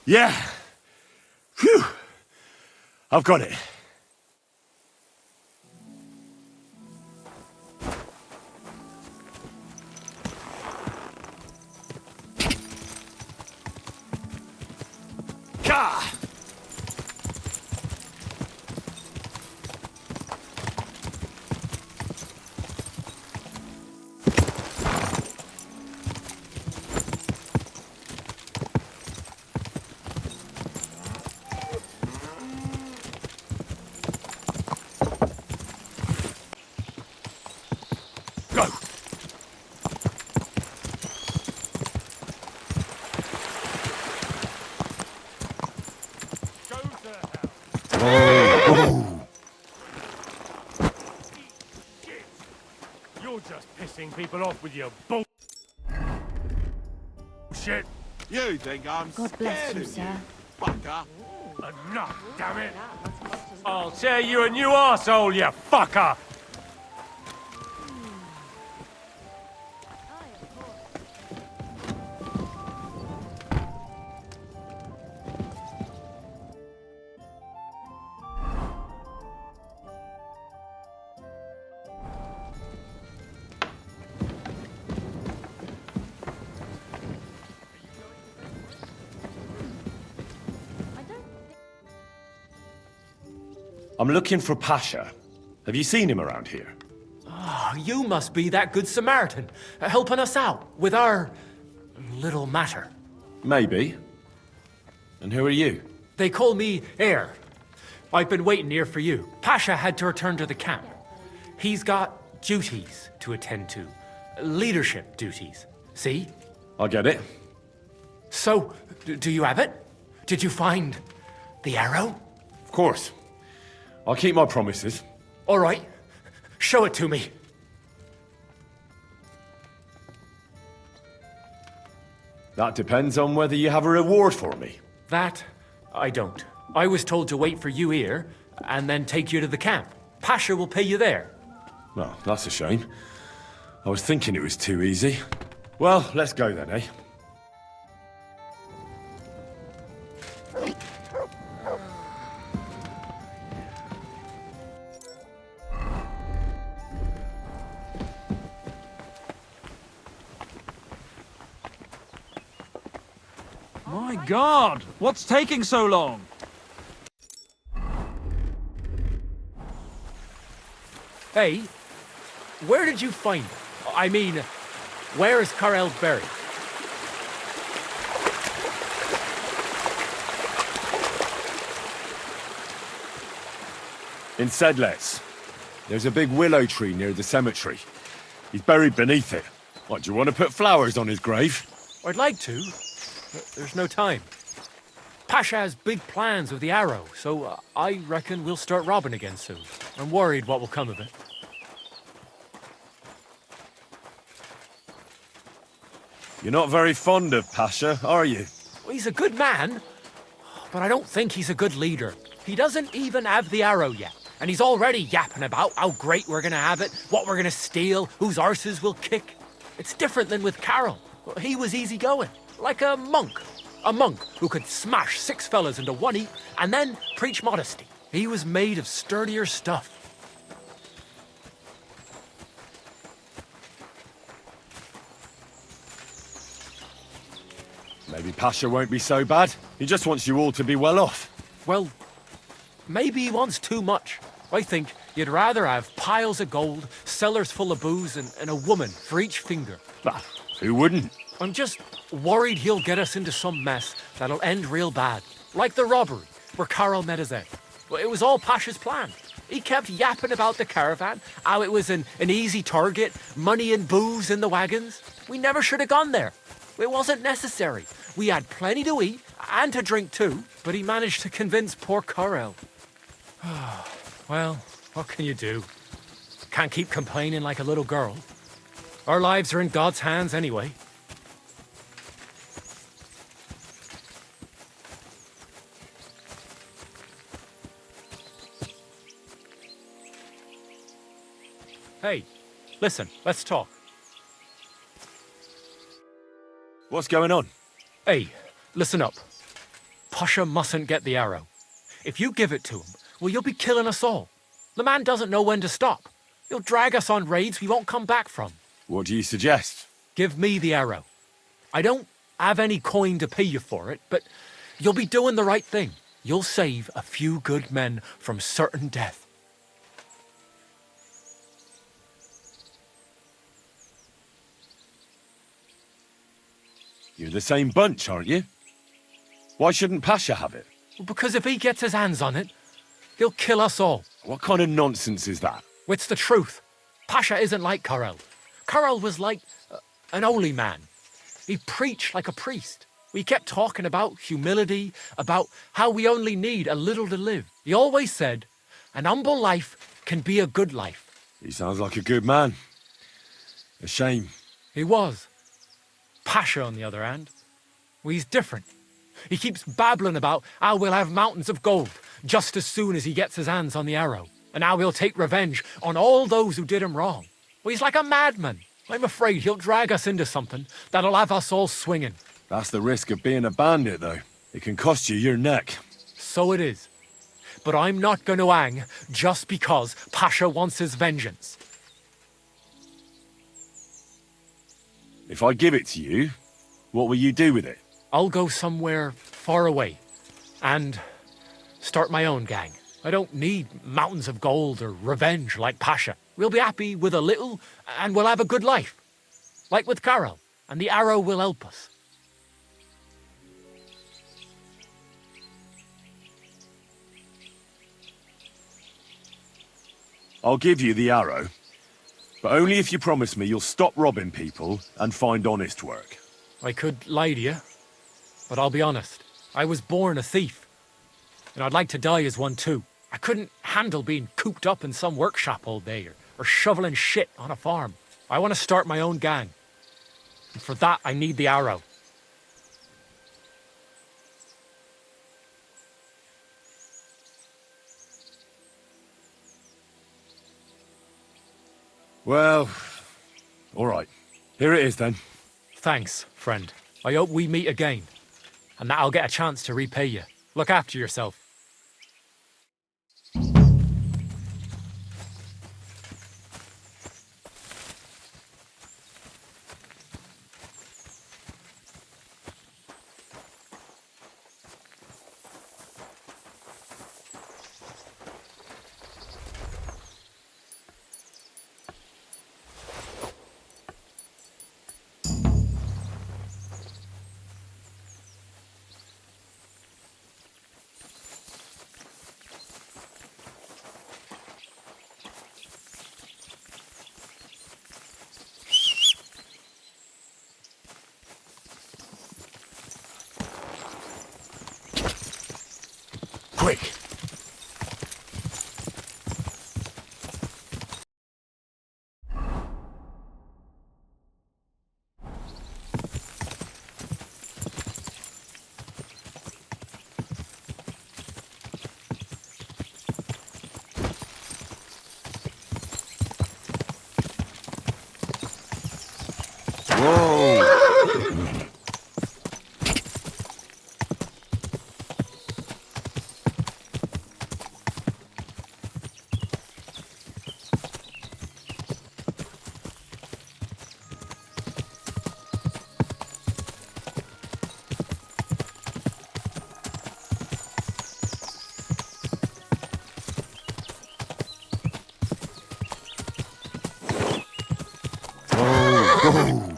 Yeah. Phew. I've got it. Ka! You're just pissing people off with your bullshit. You think I'm God bless you, sir. fucker? Enough, damn it! I'll tear you a new arsehole, you fucker! I'm looking for Pasha. Have you seen him around here? Oh, you must be that good Samaritan, helping us out with our little matter. Maybe. And who are you? They call me Hare. I've been waiting here for you. Pasha had to return to the camp. He's got duties to attend to. Leadership duties. See? I get it. So, do you have it? Did you find the arrow? Of course. I'll keep my promises. All right. Show it to me. That depends on whether you have a reward for me. That, I don't. I was told to wait for you here, and then take you to the camp. Pasha will pay you there. Well, that's a shame. I was thinking it was too easy. Well, let's go then, eh? My God! What's taking so long? Hey, where did you find him? I mean, where is Karel buried? In Sedles. There's a big willow tree near the cemetery. He's buried beneath it. What, do you want to put flowers on his grave? I'd like to, but there's no time. Pasha has big plans with the arrow, so I reckon we'll start robbing again soon. I'm worried what will come of it. You're not very fond of Pasha, are you? Well, he's a good man, but I don't think he's a good leader. He doesn't even have the arrow yet, and he's already yapping about how great we're gonna have it, what we're gonna steal, whose arses we'll kick. It's different than with Karel. He was easygoing, like a monk. A monk who could smash 6 fellas into one heap and then preach modesty. He was made of sturdier stuff. Maybe Pasha won't be so bad. He just wants you all to be well off. Well, maybe he wants too much. I think you'd rather have piles of gold, cellars full of booze, and a woman for each finger. Bah, who wouldn't? I'm just worried he'll get us into some mess that'll end real bad. Like the robbery, where Karel met his end. Well, it was all Pasha's plan. He kept yapping about the caravan, how it was an easy target, money and booze in the wagons. We never should have gone there. It wasn't necessary. We had plenty to eat, and to drink too, but he managed to convince poor Karel. Well, what can you do? Can't keep complaining like a little girl. Our lives are in God's hands anyway. Hey, listen, let's talk. What's going on? Hey, listen up. Pasha mustn't get the arrow. If you give it to him, well, you'll be killing us all. The man doesn't know when to stop. He'll drag us on raids we won't come back from. What do you suggest? Give me the arrow. I don't have any coin to pay you for it, but you'll be doing the right thing. You'll save a few good men from certain death. You're the same bunch, aren't you? Why shouldn't Pasha have it? Well, because if he gets his hands on it, he'll kill us all. What kind of nonsense is that? It's the truth. Pasha isn't like Karel. Karel was like an holy man. He preached like a priest. We kept talking about humility, about how we only need a little to live. He always said, an humble life can be a good life. He sounds like a good man. A shame. He was. Pasha, on the other hand, well, he's different. He keeps babbling about how we'll have mountains of gold just as soon as he gets his hands on the arrow, and how he'll take revenge on all those who did him wrong. Well, he's like a madman. I'm afraid he'll drag us into something that'll have us all swinging. That's the risk of being a bandit, though. It can cost you your neck. So it is. But I'm not going to hang just because Pasha wants his vengeance. If I give it to you, what will you do with it? I'll go somewhere far away and start my own gang. I don't need mountains of gold or revenge like Pasha. We'll be happy with a little and we'll have a good life. Like with Karel, and the arrow will help us. I'll give you the arrow, but only if you promise me you'll stop robbing people and find honest work. I could lie to you, but I'll be honest. I was born a thief, and I'd like to die as one too. I couldn't handle being cooped up in some workshop all day or shoveling shit on a farm. I want to start my own gang, and for that I need the arrow. Well, all right. Here it is then. Thanks, friend. I hope we meet again, and that I'll get a chance to repay you. Look after yourself. go!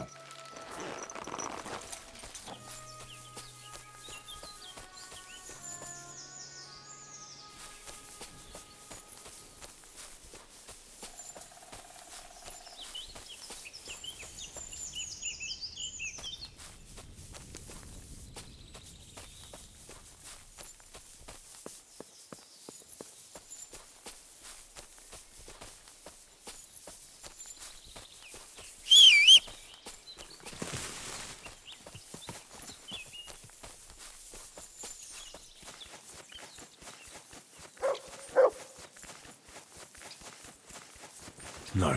No.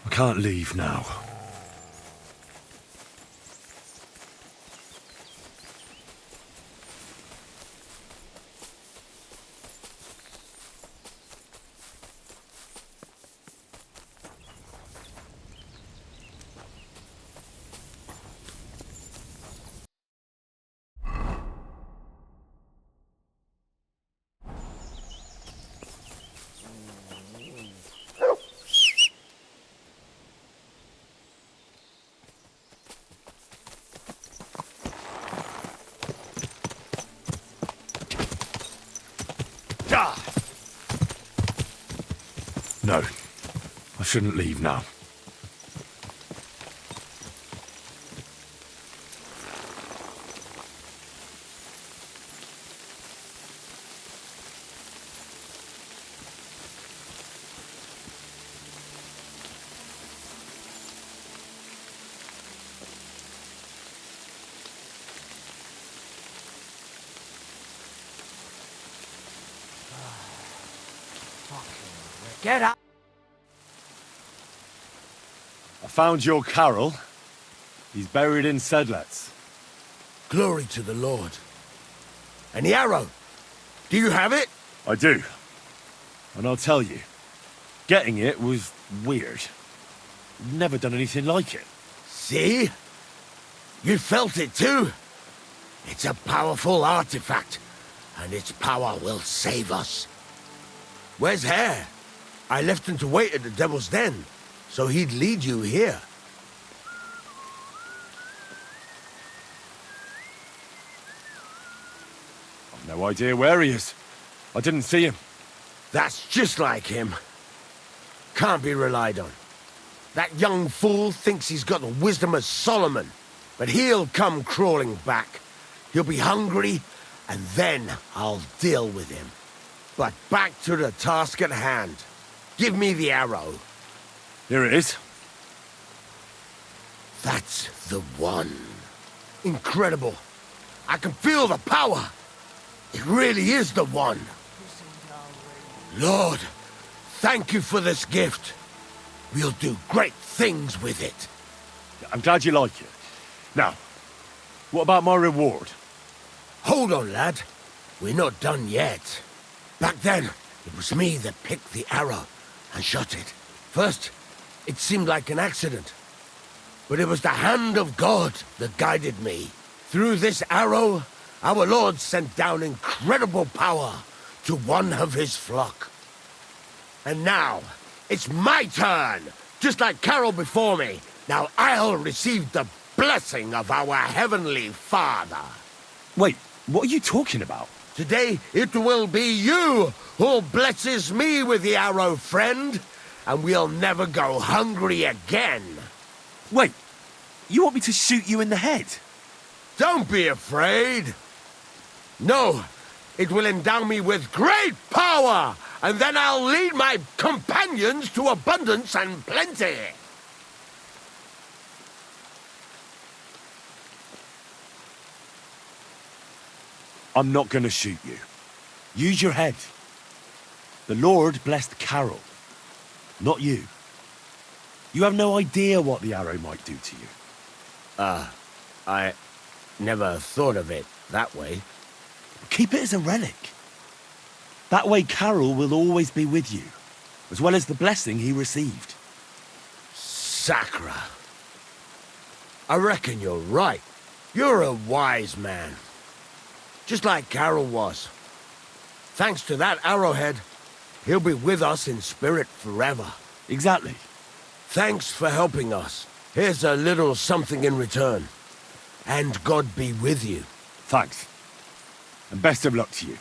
I can't leave now. No, I shouldn't leave now. Get up! I found your Karel. He's buried in Sedlets. Glory to the Lord. And the arrow? Do you have it? I do. And I'll tell you, getting it was weird. Never done anything like it. See? You felt it too? It's a powerful artifact, and its power will save us. Where's Hare? I left him to wait at the Devil's Den, so he'd lead you here. I've no idea where he is. I didn't see him. That's just like him. Can't be relied on. That young fool thinks he's got the wisdom of Solomon, but he'll come crawling back. He'll be hungry, and then I'll deal with him. But back to the task at hand. Give me the arrow. Here it is. That's the one. Incredible. I can feel the power. It really is the one. Lord, thank you for this gift. We'll do great things with it. I'm glad you like it. Now, what about my reward? Hold on, lad. We're not done yet. Back then, it was me that picked the arrow and shot it. First, it seemed like an accident. But it was the hand of God that guided me. Through this arrow, our Lord sent down incredible power to one of his flock. And now, it's my turn! Just like Karel before me. Now I'll receive the blessing of our Heavenly Father. Wait, what are you talking about? Today, it will be you who blesses me with the arrow, friend. And we'll never go hungry again. Wait, you want me to shoot you in the head? Don't be afraid. No, it will endow me with great power, and then I'll lead my companions to abundance and plenty. I'm not gonna shoot you. Use your head. The Lord blessed Karel, not you. You have no idea what the arrow might do to you. I never thought of it that way. Keep it as a relic. That way Karel will always be with you, as well as the blessing he received. Sacra. I reckon you're right. You're a wise man. Just like Karel was. Thanks to that arrowhead, he'll be with us in spirit forever. Exactly. Thanks for helping us. Here's a little something in return. And God be with you. Thanks. And best of luck to you.